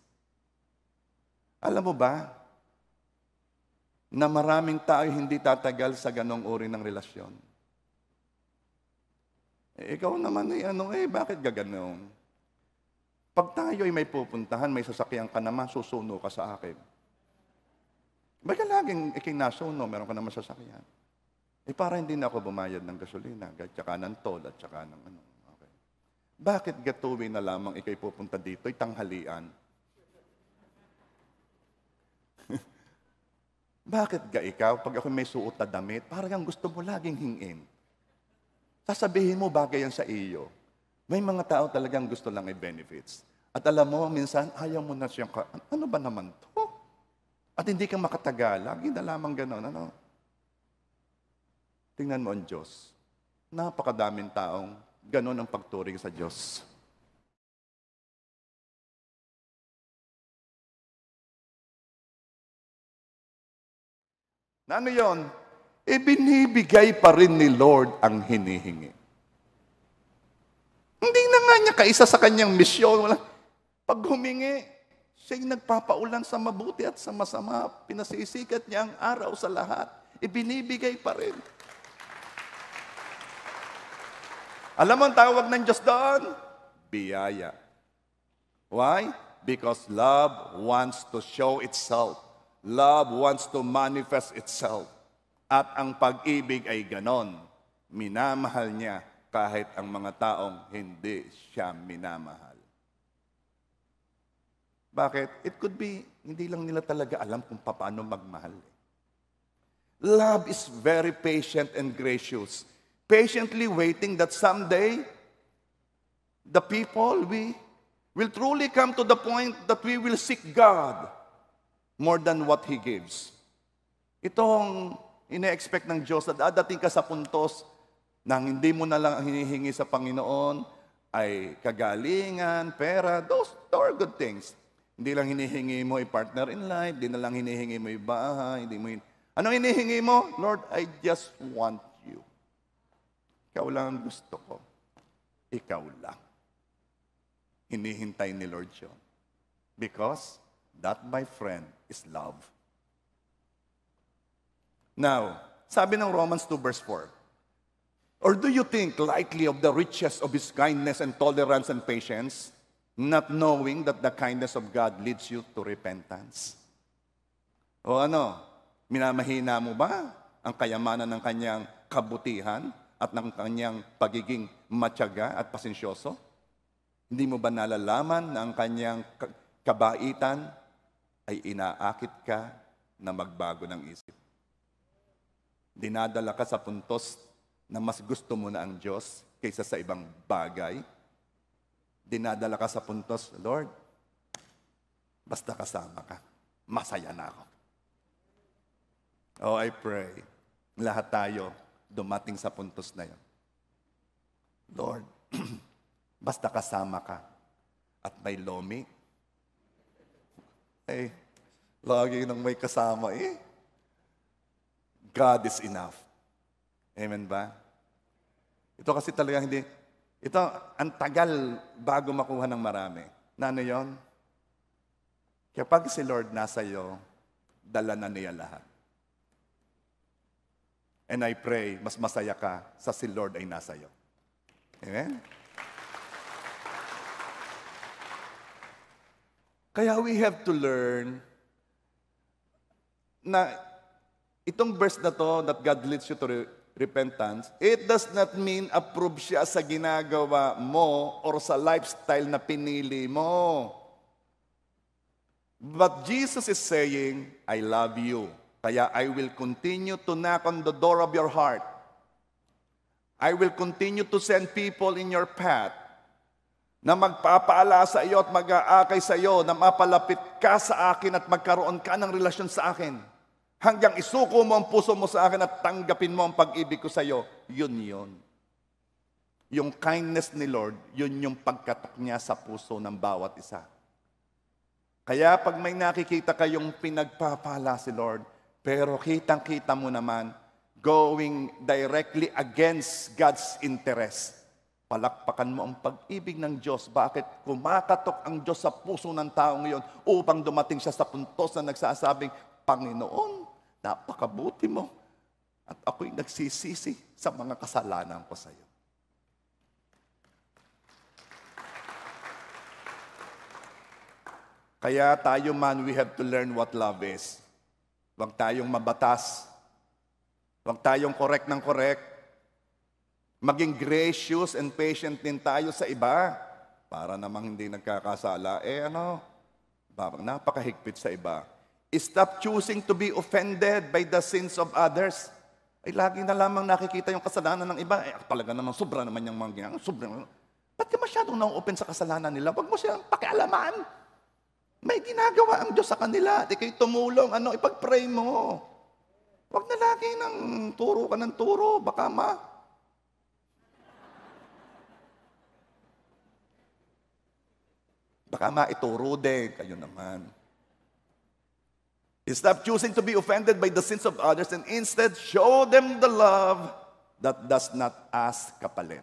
Alam mo ba, na maraming tao hindi tatagal sa ganong uri ng relasyon? Ikaw naman bakit gaganong? Pag tayo ay may pupuntahan, may sasakyan ka naman, susuno ka sa akin. Baga laging ikinasuno, meron ka naman sasakyan. Para hindi na ako bumayad ng gasolina, at saka ng toll, at saka ng ano. Okay. Bakit gatuwi na lamang ikay pupunta dito, tanghalian? Bakit ga ikaw, pag ako may suot na damit, parang gusto mo laging hingin? Sasabihin mo, bagay yan sa iyo. May mga tao talagang gusto lang i-benefits. At alam mo, minsan, ayaw mo na siyang, ano ba naman to? At hindi ka makatagal, lagi na lamang ganon, ano? Tingnan mo ang Diyos. Napakadaming taong ganon ang pagturing sa Diyos. Na ano yun? Binibigay pa rin ni Lord ang hinihingi. Hindi na nga niya kaisa sa kanyang misyon. Pag humingi, siya'y nagpapaulan sa mabuti at sa masama. Pinasisikat niya ang araw sa lahat. Ibinibigay pa rin. Alam mo ang tawag ng Diyos doon? Biyaya. Why? Because love wants to show itself. Love wants to manifest itself. At ang pag-ibig ay ganon. Minamahal niya kahit ang mga taong hindi siya minamahal. Bakit? It could be, hindi lang nila talaga alam kung paano magmahal. Love is very patient and gracious. Patiently waiting that someday, the people, we will truly come to the point that we will seek God more than what He gives. Itong ine-expect ng Diyos na dadating ka sa puntos na hindi mo na lang hinihingi sa Panginoon ay kagalingan, pera, those are good things. Hindi lang hinihingi mo ay partner in life, hindi na lang hinihingi mo ay bahay, anong hinihingi mo? Lord, I just want you. Ikaw lang ang gusto ko. Ikaw lang. Hinihintay ni Lord yun. Because that, my friend, is love. Now, sabi ng Romans 2 verse 4, or do you think lightly of the riches of His kindness and tolerance and patience, not knowing that the kindness of God leads you to repentance? O ano, minamahina mo ba ang kayamanan ng kanyang kabutihan at ng kanyang pagiging matyaga at pasensyoso? Hindi mo ba nalalaman na ang kanyang kabaitan ay inaakit ka na magbago ng isip? Dinadala ka sa puntos na mas gusto mo na ang Diyos kaysa sa ibang bagay? Dinadala ka sa puntos, Lord, basta kasama ka, masaya na ako. Oh, I pray, lahat tayo dumating sa puntos na yun. Lord, basta kasama ka at may lomi, lagi nang may kasama God is enough. Amen ba? Ito kasi talaga ito, ang tagal bago makuha ng marami. Na ano yun? Kapag si Lord nasa iyo, dala na niya lahat. And I pray, mas masaya ka sa si Lord ay nasa iyo. Amen? Kaya we have to learn na itong verse na to, that God leads you to repentance, it does not mean approve siya sa ginagawa mo or sa lifestyle na pinili mo. But Jesus is saying, I love you. Kaya I will continue to knock on the door of your heart. I will continue to send people in your path na magpapaala sa iyo at mag-aakay sa iyo, na mapalapit ka sa akin at magkaroon ka ng relasyon sa akin. Hanggang isuko mo ang puso mo sa akin at tanggapin mo ang pag-ibig ko sa iyo. Yun. Yung kindness ni Lord, yun yung pagkatak niya sa puso ng bawat isa. Kaya pag may nakikita kayong pinagpapala si Lord, pero kitang-kita mo naman, going directly against God's interest, palakpakan mo ang pag-ibig ng Diyos. Bakit? Kumakatok ang Diyos sa puso ng taong iyon upang dumating siya sa puntos na nagsasabing, Panginoon, napakabuti mo at ako'y nagsisisi sa mga kasalanan ko sa iyo. Kaya tayo man, we have to learn what love is. Huwag tayong mabatas. Huwag tayong correct ng correct. Maging gracious and patient din tayo sa iba. Para namang hindi nagkakasala. Napakahigpit sa iba. Stop choosing to be offended by the sins of others. Lagi na lamang nakikita yung kasalanan ng iba. Talaga naman, sobra naman yung mga ginagawa. Sobra naman. Ba't ka masyadong na-open sa kasalanan nila? Huwag mo silang pakialaman. May ginagawa ang Diyos sa kanila. Di kayo tumulong. Ipag-pray mo. Huwag na lagi ng turo ka ng turo. Baka maituro din. Kayo naman. Stop choosing to be offended by the sins of others and instead show them the love that does not ask kapalit.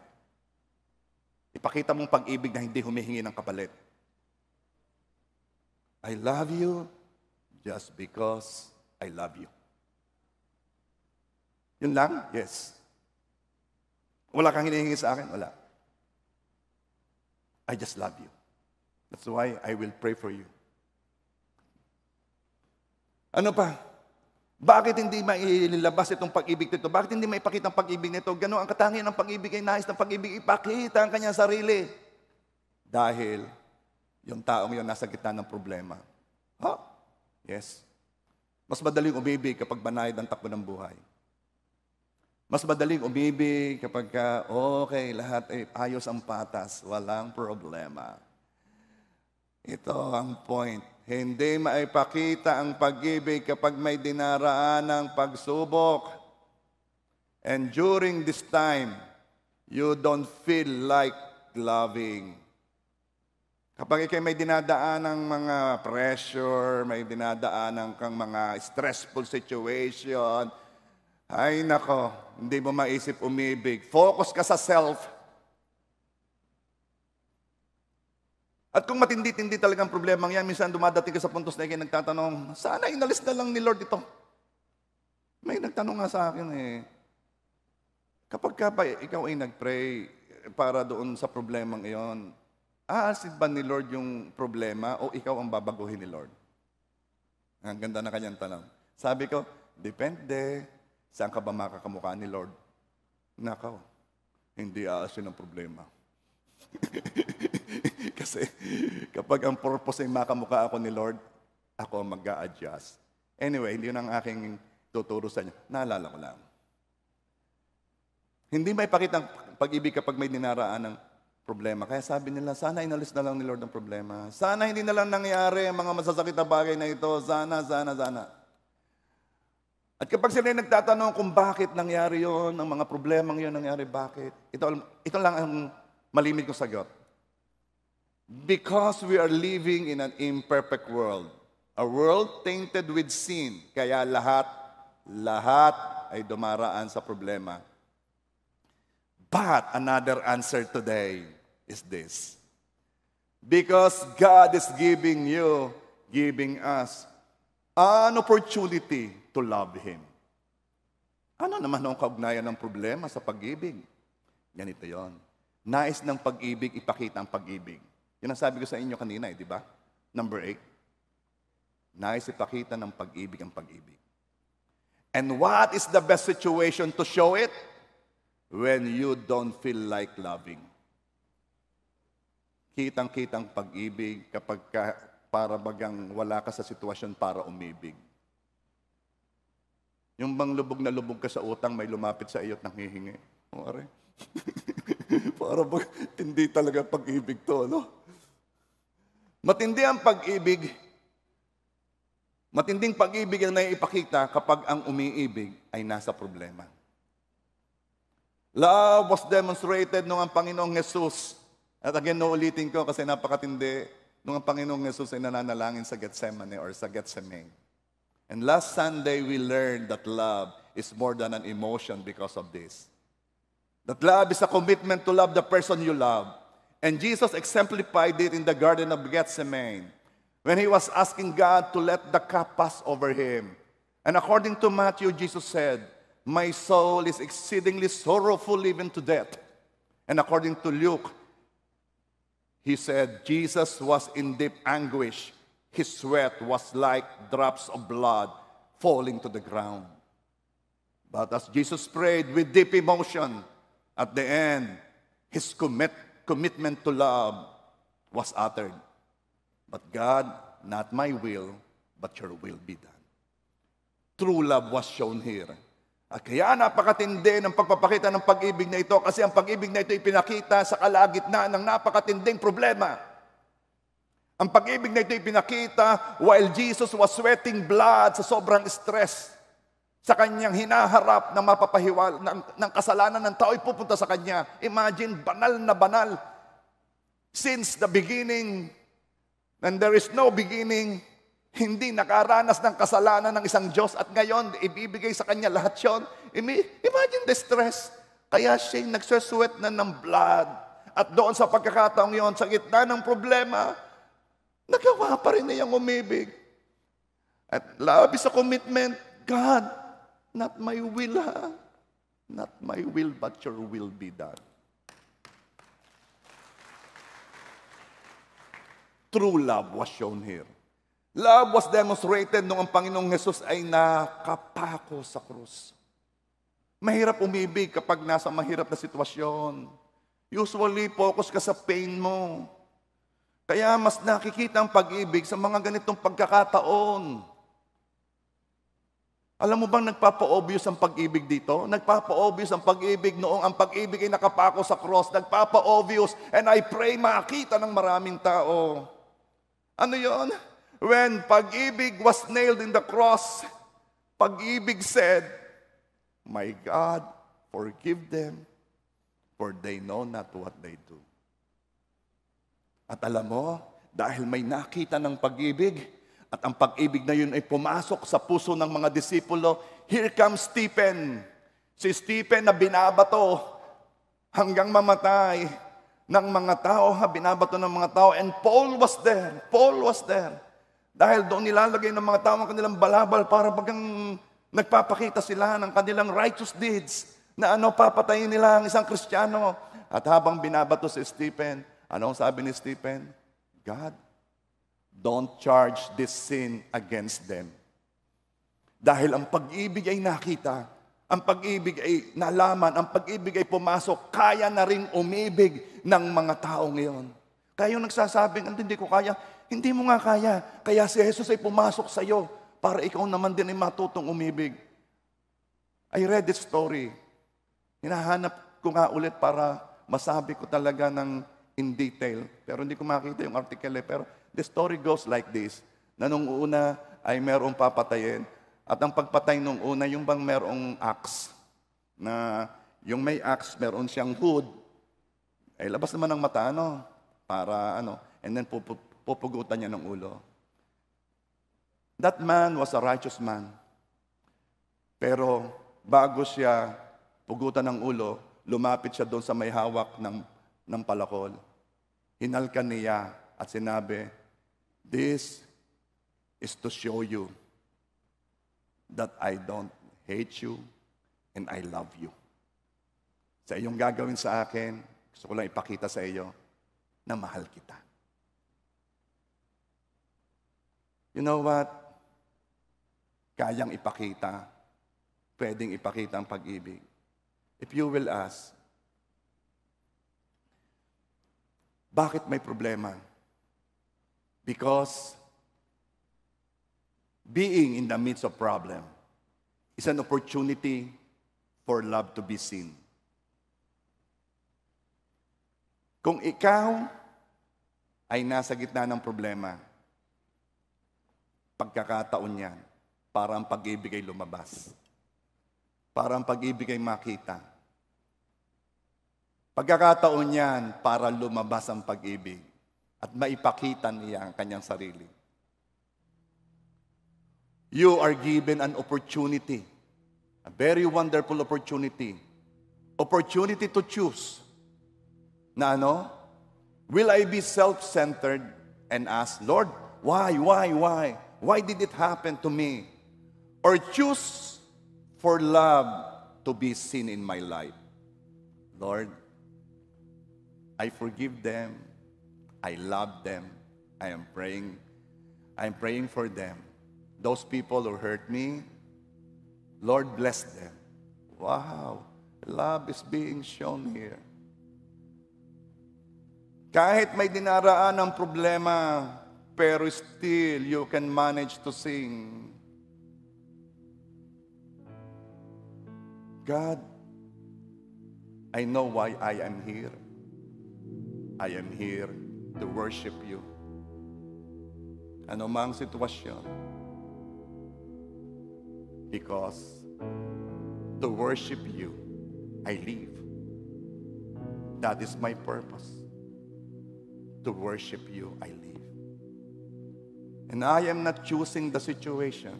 Ipakita mong pag-ibig na hindi humihingi ng kapalit. I love you just because I love you. Yun lang? Yes. Wala kang hinihingi sa akin? Wala. I just love you. That's why I will pray for you. Ano pa? Bakit hindi mailabas itong pag-ibig nito? Bakit hindi maipakita ang pag-ibig nito? Gano'n ang katangian ng pag-ibig ay nais ng pag-ibig ipakita ang kanyang sarili. Dahil yung taong yun nasa gitna ng problema. Yes. Mas madaling umibig kapag banayad ang takbo ng buhay. Mas madaling umibig kapag okay, lahat ay ayos ang patas, walang problema. Ito ang point. Hindi maipakita ang pag-ibig kapag may dinaraan ng pagsubok. And during this time, you don't feel like loving. Kapag ikay may dinadaan ng mga pressure, may dinadaan ng kang mga stressful situation, ay nako, hindi mo maisip umibig. Focus ka sa self. At kung matindi-tindi talagang problemang yan, minsan dumadating ka sa puntos na ikay nagtatanong, sana inalis na lang ni Lord ito. May nagtanong nga sa akin kapag ikaw ay nagpray para doon sa problemang iyon, aasid ba ni Lord yung problema o ikaw ang babaguhin ni Lord? Ang ganda na kanyang tanong. Sabi ko, depende. Saan ka ba makakamukha ni Lord? Nakaw, hindi aasin ang problema. Kasi kapag ang purpose ay makamukha ako ni Lord, ako mag-a-adjust. Anyway, hindi yun ang aking tuturo sa inyo. Naalala ko lang. Hindi may pakita ang pag-ibig kapag may dinaraan ng problema. Kaya sabi nila, sana inalis na lang ni Lord ang problema. Sana hindi na lang nangyari ang mga masasakit na bagay na ito. Sana. At kapag sila nagtatanong kung bakit nangyari yon, ang mga problemang yon nangyari, bakit? Ito lang ang malimit kong sagot. Because we are living in an imperfect world. A world tainted with sin. Kaya lahat ay dumaraan sa problema. But another answer today is this. Because God is giving us an opportunity to love Him. Ano naman ang kaugnayan ng problema sa pag-ibig? Ganito yon. Nais ng pag-ibig, ipakita ang pag-ibig. Yan ang sabi ko sa inyo kanina, di ba? Number 8. Nais ipakita ng pag-ibig ang pag-ibig. And what is the best situation to show it? When you don't feel like loving. Kitang-kitang pag-ibig kapag para bagang wala ka sa sitwasyon para umibig. Yung bang lubog na lubog ka sa utang, may lumapit sa iyo at nanghihingi. Para bang hindi talaga pag-ibig to, no? Matindi ang pag-ibig. Matinding pag-ibig ang naiipakita kapag ang umiibig ay nasa problema. Love was demonstrated nung ang Panginoong Jesus. At again, ulitin ko kasi napakatindi. Nung ang Panginoong Jesus ay nananalangin sa Gethsemane or sa Gethsemane. And last Sunday, we learned that love is more than an emotion because of this. That love is a commitment to love the person you love. And Jesus exemplified it in the Garden of Gethsemane when He was asking God to let the cup pass over Him. And according to Matthew, Jesus said, "My soul is exceedingly sorrowful even to death." And according to Luke, He said, Jesus was in deep anguish. His sweat was like drops of blood falling to the ground. But as Jesus prayed with deep emotion, at the end, his commitment to love was uttered. But God, not my will, but your will be done. True love was shown here. At kaya napakatindi ng pagpapakita ng pag-ibig na ito kasi ang pag-ibig na ito ipinakita sa kalagitnaan ng napakatinding problema. Ang pag-ibig na ito ipinakita while Jesus was sweating blood sa sobrang stress. Sa kanyang hinaharap na mapapahiwal ng kasalanan ng tao ay pupunta sa kanya. Imagine, banal na banal. Since the beginning, and there is no beginning, hindi nakaranas ng kasalanan ng isang Diyos at ngayon, ibibigay sa kanya lahat yun. Imagine the stress. Kaya siya nagsusweat na ng blood. At doon sa pagkakataong yon, sa gitna ng problema, nagawa pa rin niyang umibig. At love is a commitment. God, not my will, ha? Not my will, but your will be done. True love was shown here. Love was demonstrated nung ang Panginoong Jesus ay nakapako sa krus. Mahirap umibig kapag nasa mahirap na sitwasyon. Usually, focus ka sa pain mo. Kaya mas nakikita ang pag-ibig sa mga ganitong pagkakataon. Alam mo bang nagpapa-obvious ang pag-ibig dito? Nagpapa-obvious ang pag-ibig noong ang pag-ibig ay nakapako sa cross. Nagpapa-obvious, and I pray makita ng maraming tao. Ano yon? When pag-ibig was nailed in the cross, pag-ibig said, "My God, forgive them, for they know not what they do." At alam mo, dahil may nakita ng pag-ibig, at ang pag-ibig na yun ay pumasok sa puso ng mga disipulo, here comes Stephen. Si Stephen na binabato hanggang mamatay ng mga tao, binabato ng mga tao, and Paul was there. Paul was there. Dahil doon nilalagay ng mga tao ang kanilang balabal para bagang nagpapakita sila ng kanilang righteous deeds na papatayin nila ang isang Kristiyano. At habang binabato si Stephen, anong sabi ni Stephen? God, don't charge this sin against them. Dahil ang pag-ibig ay nakita, ang pag-ibig ay nalaman, ang pag-ibig ay pumasok, kaya na rin umibig ng mga tao ngayon. Kaya yung nagsasabing, hindi ko kaya, hindi mo nga kaya. Kaya si Jesus ay pumasok sa iyo para ikaw naman din ay matutong umibig. I read this story. Hinahanap ko nga ulit para masabi ko talaga in detail. Pero hindi ko makita yung article Pero the story goes like this. Na nung una ay merong papatayin. At ang pagpatay nung una, yung bang merong axe. Na yung may axe, meron siyang hood. Ay labas naman ng mata, para and then pupugutan niya ng ulo. That man was a righteous man. Pero bago siya pugutan ng ulo, lumapit siya doon sa may hawak ng palakol. Hinalkan niya at sinabi, "This is to show you that I don't hate you and I love you." Sa iyong gagawin sa akin, gusto ko lang ipakita sa iyo na mahal kita. You know what? Kayang ipakita, pwedeng ipakita ang pag-ibig. If you will ask, bakit may problema? Because being in the midst of problem is an opportunity for love to be seen. Kung ikaw ay nasa gitna ng problema, pagkakataon yan para ang pag-ibig ay lumabas. Para ang pag-ibig ay makita. Pagkakataon yan para lumabas ang pag-ibig at maipakita niya ang kanyang sarili. You are given an opportunity, a very wonderful opportunity. Opportunity to choose. Na will I be self-centered and ask, Lord, why? Why did it happen to me? Or choose for love to be seen in my life. Lord, I forgive them. I love them. I am praying for them. Those people who hurt me, Lord, bless them. Wow, love is being shown here. Kahit may dinaraan ng problema, pero still you can manage to sing. God, I know why I am here. I am here to worship you. Ano mang sitwasyon, because to worship you, I live. That is my purpose. To worship you, I live. And I am not choosing the situation.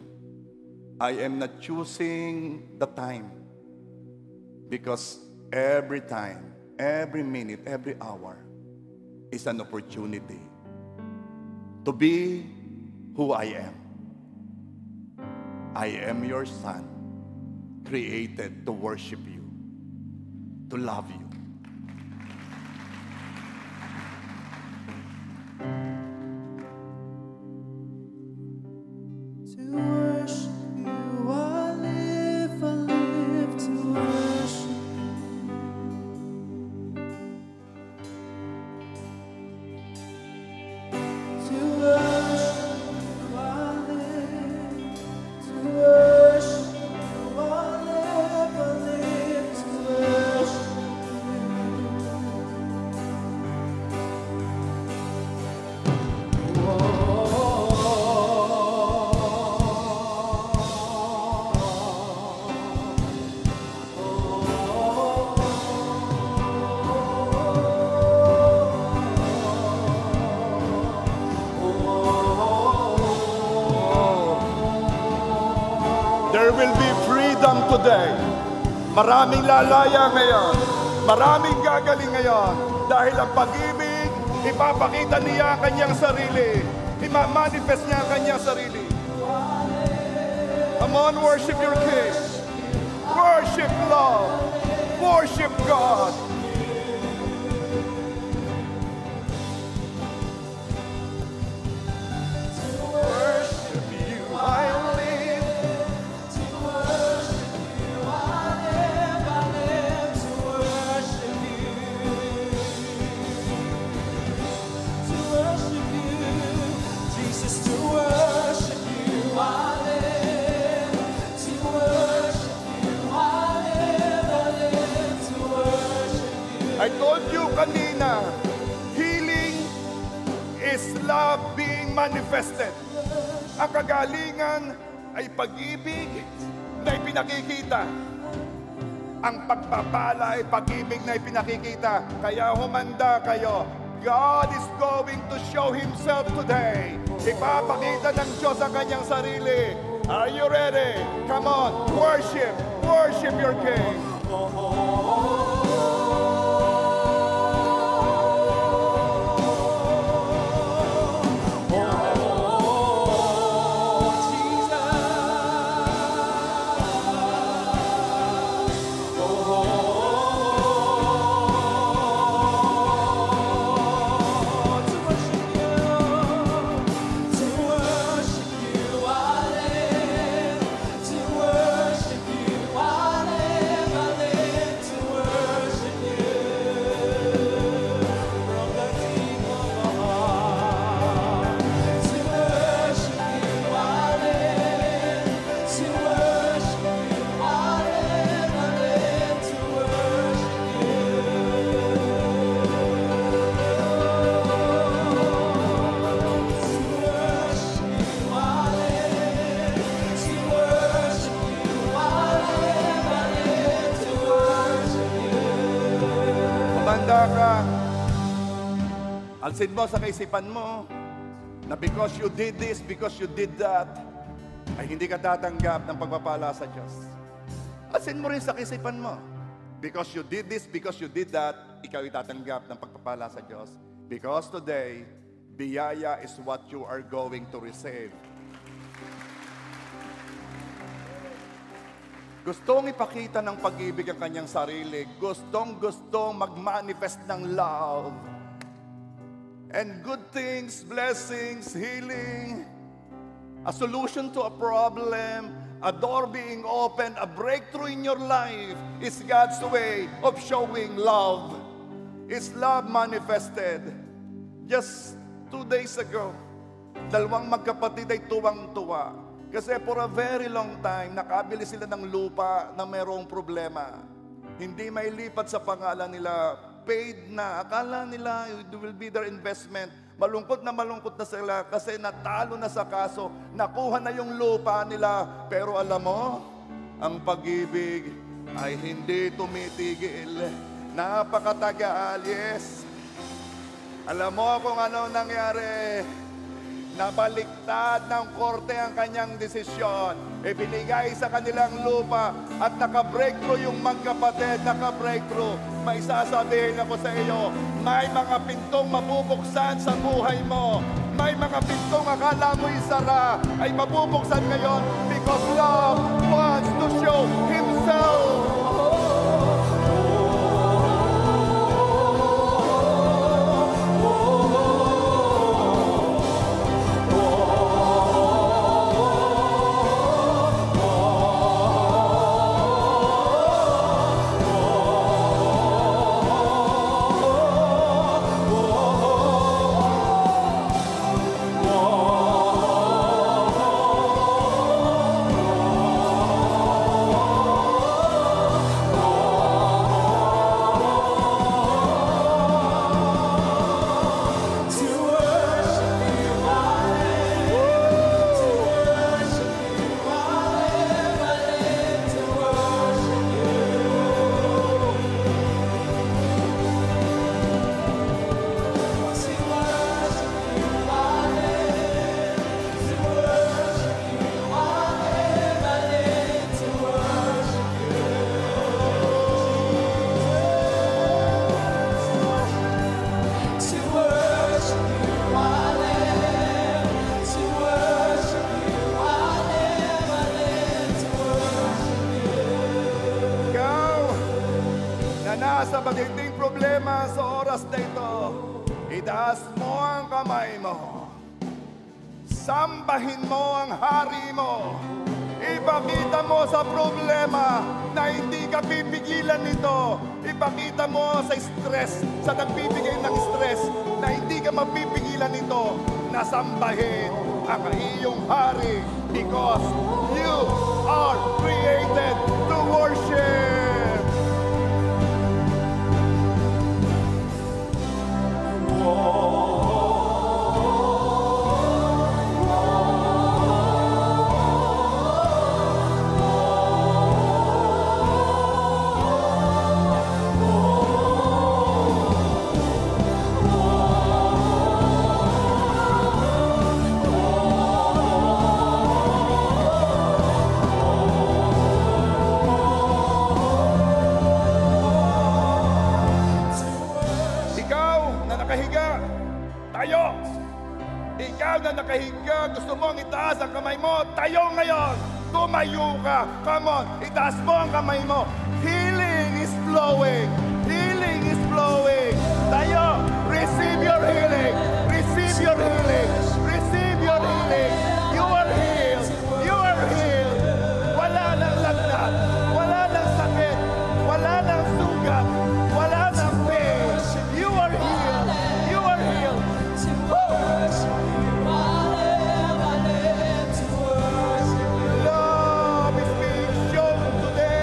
I am not choosing the time. Because every time, every minute, every hour is an opportunity to be who I am. I am your son, created to worship you, to love you. There will be freedom today. Maraming lalaya ngayon. Maraming gagaling ngayon. Dahil ang pag-ibig, ipapakita niya ang kanyang sarili. Imamanifest niya ang kanyang sarili. Come on, worship your King. Worship love. Worship God. I told you kanina, healing is love being manifested. Ang kagalingan ay pag-ibig na ipinakikita. Ang pagpapala ay pag-ibig na ipinakikita. Kaya humanda kayo. God is going to show Himself today. Ipapakita ng Diyos ang kanyang sarili. Are you ready? Come on, worship. Worship your King. Alsin mo sa kaisipan mo na because you did this, because you did that, ay hindi ka tatanggap ng pagpapala sa Diyos. Alsin mo rin sa kaisipan mo. Because you did this, because you did that, ikaw itatanggap ng pagpapala sa Diyos. Because today, biyaya is what you are going to receive. Gustong ipakita ng pag-ibig ang kanyang sarili. Gustong mag-manifest ng love. And good things, blessings, healing, a solution to a problem, a door being opened, a breakthrough in your life is God's way of showing love. It's love manifested. Just 2 days ago, dalawang magkapatid ay tuwang-tuwa. Kasi for a very long time, nakabili sila ng lupa na mayroong problema. Hindi may lipat sa pangalan nila, paid na. Akala nila it will be their investment. Malungkot na sila kasi natalo na sa kaso. Nakuha na yung lupa nila. Pero alam mo, ang pag-ibig ay hindi tumitigil. Napakatagal, yes. Alam mo kung ano nangyari? Nabaliktad ng korte ang kanyang desisyon. Ibinigay sa kanilang lupa at naka-breakthrough yung magkapatid, naka-breakthrough. May sasabihin ako sa iyo, may mga pintong mabubuksan sa buhay mo. May mga pintong akala mo isara ay mabubuksan ngayon because love wants to show Himself. Sa matinding problema sa oras na ito, itaas mo ang kamay mo. Sambahin mo ang hari mo. Ipakita mo sa problema na hindi ka pipigilan nito. Ipakita mo sa stress, sa nagbibigay ng stress, na hindi ka mapipigilan nito. Nasambahin ang iyong hari because you are created to worship. Ikaw na nakahiga, gusto mong itaas ang kamay mo, tayo ngayon. Tumayo ka. Come on, itaas mo ang kamay mo. Healing is flowing. Healing is flowing. Tayo, receive your healing. Receive your healing. Receive your healing. You are healed. You are healed. Wala nang lagnat. Wala nang sakit. Wala nang sugat. Wala nang pain. You are healed. You are healed. Love is being shown today.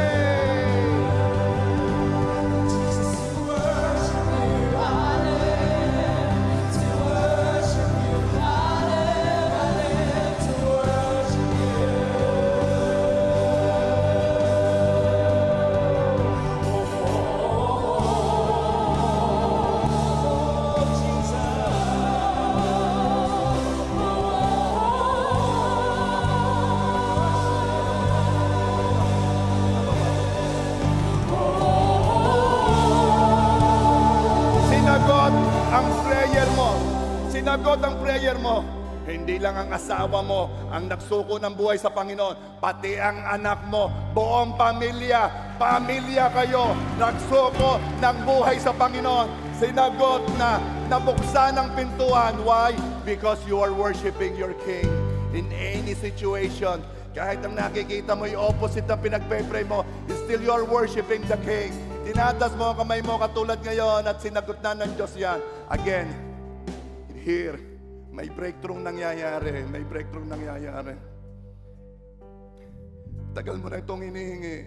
Sinagot ang prayer mo. Hindi lang ang asawa mo ang nagsuko ng buhay sa Panginoon, pati ang anak mo, buong pamilya kayo, nagsuko ng buhay sa Panginoon. Sinagot na, nabuksan ang pintuan. Why? Because you are worshiping your King. In any situation, Kahit ang nakikita mo, yung opposite ng pinagpe-pray mo, still you are worshiping the King. Tinatas mo ang kamay mo katulad ngayon at sinagot na ng Diyos yan. Again, here, may breakthrough nangyayari. May breakthrough nangyayari. Tagal mo na itong hinihingi.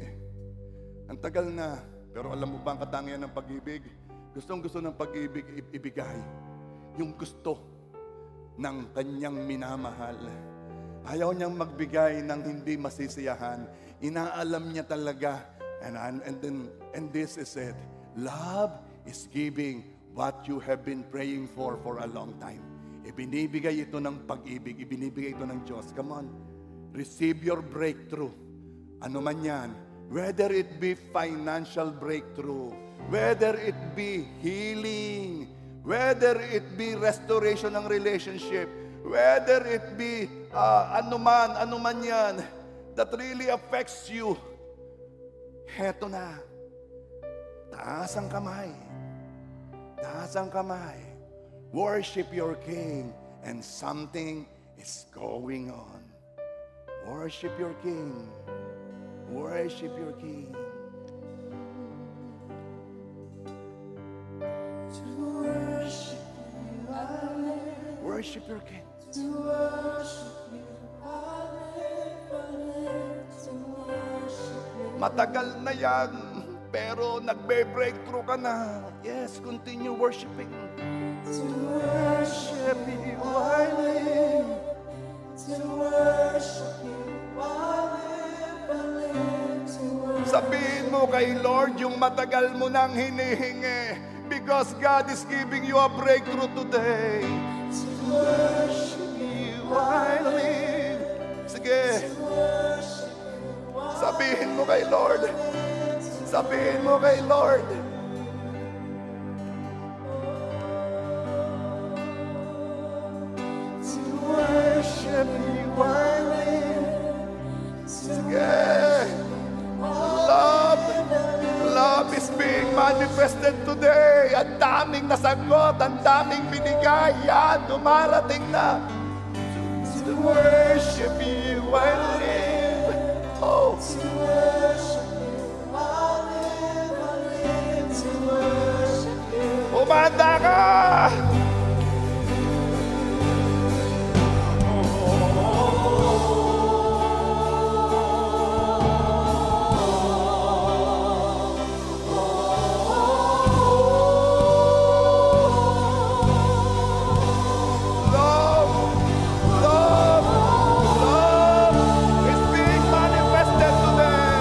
Ang tagal na. Pero alam mo ba ang katangian ng pag-ibig? Gustong-gusto ng pag-ibig ibigay yung gusto ng kanyang minamahal. Ayaw niyang magbigay ng hindi masisiyahan. Inaalam niya talaga. And this is it. Love is giving what you have been praying for a long time. Ibinibigay ito ng pag-ibig. Ibinibigay ito ng Diyos. Come on. Receive your breakthrough. Ano man yan. Whether it be financial breakthrough, whether it be healing, whether it be restoration ng relationship, whether it be ano man yan that really affects you. Heto na. Taas ang kamay. Taas ang kamay. Worship your King and something is going on. Worship your King. Worship your King.
To worship you, I live.
Worship your King.
To worship you, I live to worship you.
Matagal na yan, pero nagbe-breakthrough ka na. Yes, continue worshiping.
To worship you, I live. To worship you, I live to worship.
Sabihin mo kay Lord yung matagal mo nang hinihingi because God is giving you a breakthrough today.
To worship you,
I live. Sige.
to worship you,
Sabihin mo kay Lord. Sabihin mo kay Lord.
to worship you, I live.
Sige. Love is being manifested today. Ang daming nasagot, ang daming binigay. Yan, dumarating na. To worship you, I live. Oh.
To worship you, I live to worship you.
Umanda ka! Love is being manifested today.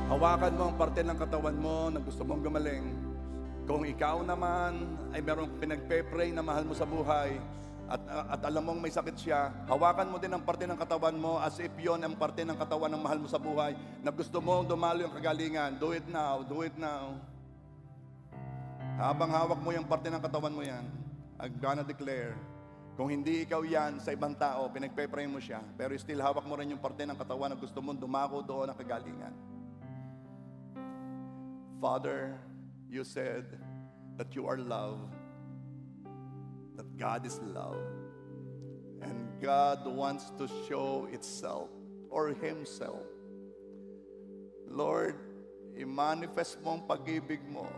Hawakan mo ang parte ng katawan mo na gusto mong gumaling. Kung ikaw naman ay merong pinagpe-pray na mahal mo sa buhay at alam mong may sakit siya, hawakan mo din ang parte ng katawan mo as if yon ang parte ng katawan ng mahal mo sa buhay na gusto mong dumalo yung kagalingan. Do it now. Do it now. Habang hawak mo yung parte ng katawan mo yan, I'm gonna declare, kung hindi ikaw yan sa ibang tao, pinagpe-pray mo siya, pero still hawak mo rin yung parte ng katawan na gusto mong dumako doon ang kagalingan. Father, you said that you are love, that God is love, and God wants to show itself or Himself. Lord, i-manifest mo ang pag-ibig mo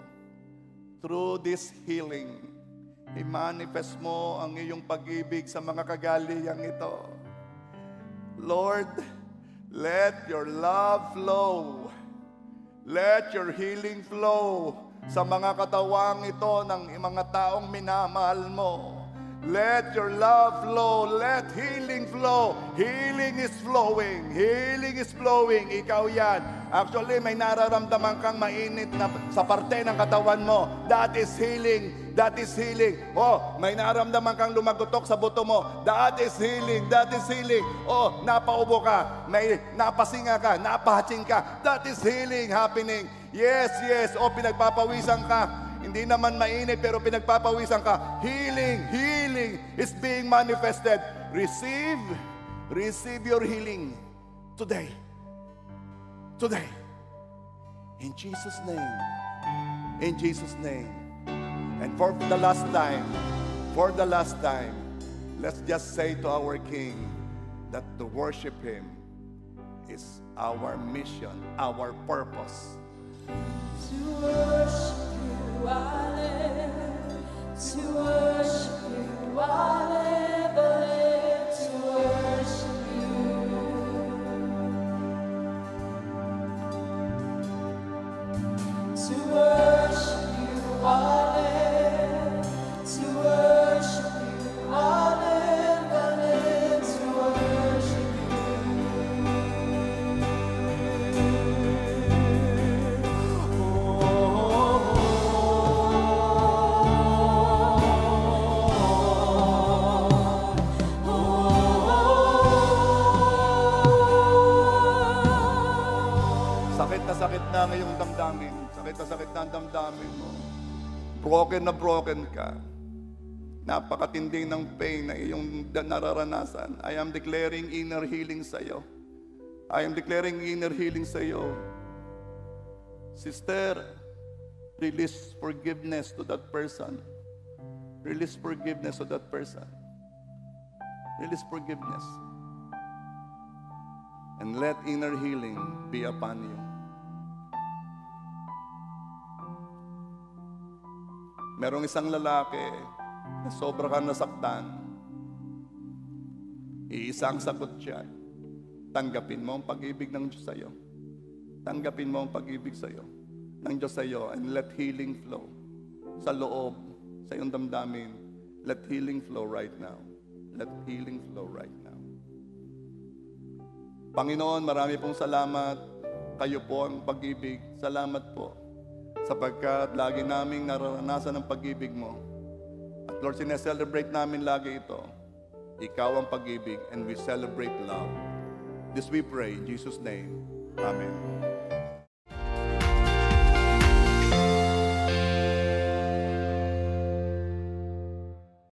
through this healing. I-manifest mo ang iyong pag-ibig sa mga kagaliyang ito. Lord, let your love flow. Let your healing flow sa mga katawang ito ng mga taong minamahal mo. Let your love flow. Let healing flow. Healing is flowing. Healing is flowing. Ikaw yan. Actually, may nararamdaman kang mainit na sa parte ng katawan mo. That is healing. That is healing. Oh, may nararamdaman kang lumagotok sa buto mo. That is healing. That is healing. Oh, napaubo ka. May napasinga ka. Napahatsing ka. That is healing happening. Yes, yes. Oh, pinagpapawisan ka. Hindi naman mainit pero pinagpapawisan ka. Healing, healing is being manifested. Receive your healing today. Today. In Jesus' name. In Jesus' name. And for the last time, let's just say to our King that to worship Him is our mission, our purpose.
To worship you, I live. To worship you, I live. I live to worship you. To worship you, I live. To worship you, I live. I live to worship
Sakit na ngayong damdamin. Sakit na ang damdamin mo. Broken ka. Napakatindi ng pain na iyong nararanasan. I am declaring inner healing sa iyo. I am declaring inner healing sa iyo. Sister, release forgiveness to that person. Release forgiveness to that person. Release forgiveness. And let inner healing be upon you. Merong isang lalaki na sobra kang nasaktan. Iisang sagot siya. Tanggapin mo ang pag-ibig ng Diyos sa iyo. Tanggapin mo ang pag-ibig sa iyo, ng Diyos sa iyo, and let healing flow sa loob, sa iyong damdamin. Let healing flow right now. Let healing flow right now. Panginoon, marami pong salamat. Kayo po ang pag-ibig. Salamat po. Sapagkat lagi naming nararanasan ang pag-ibig mo. At Lord, sineselebrate namin lagi ito. Ikaw ang pag-ibig, and we celebrate love. This we pray in Jesus' name. Amen.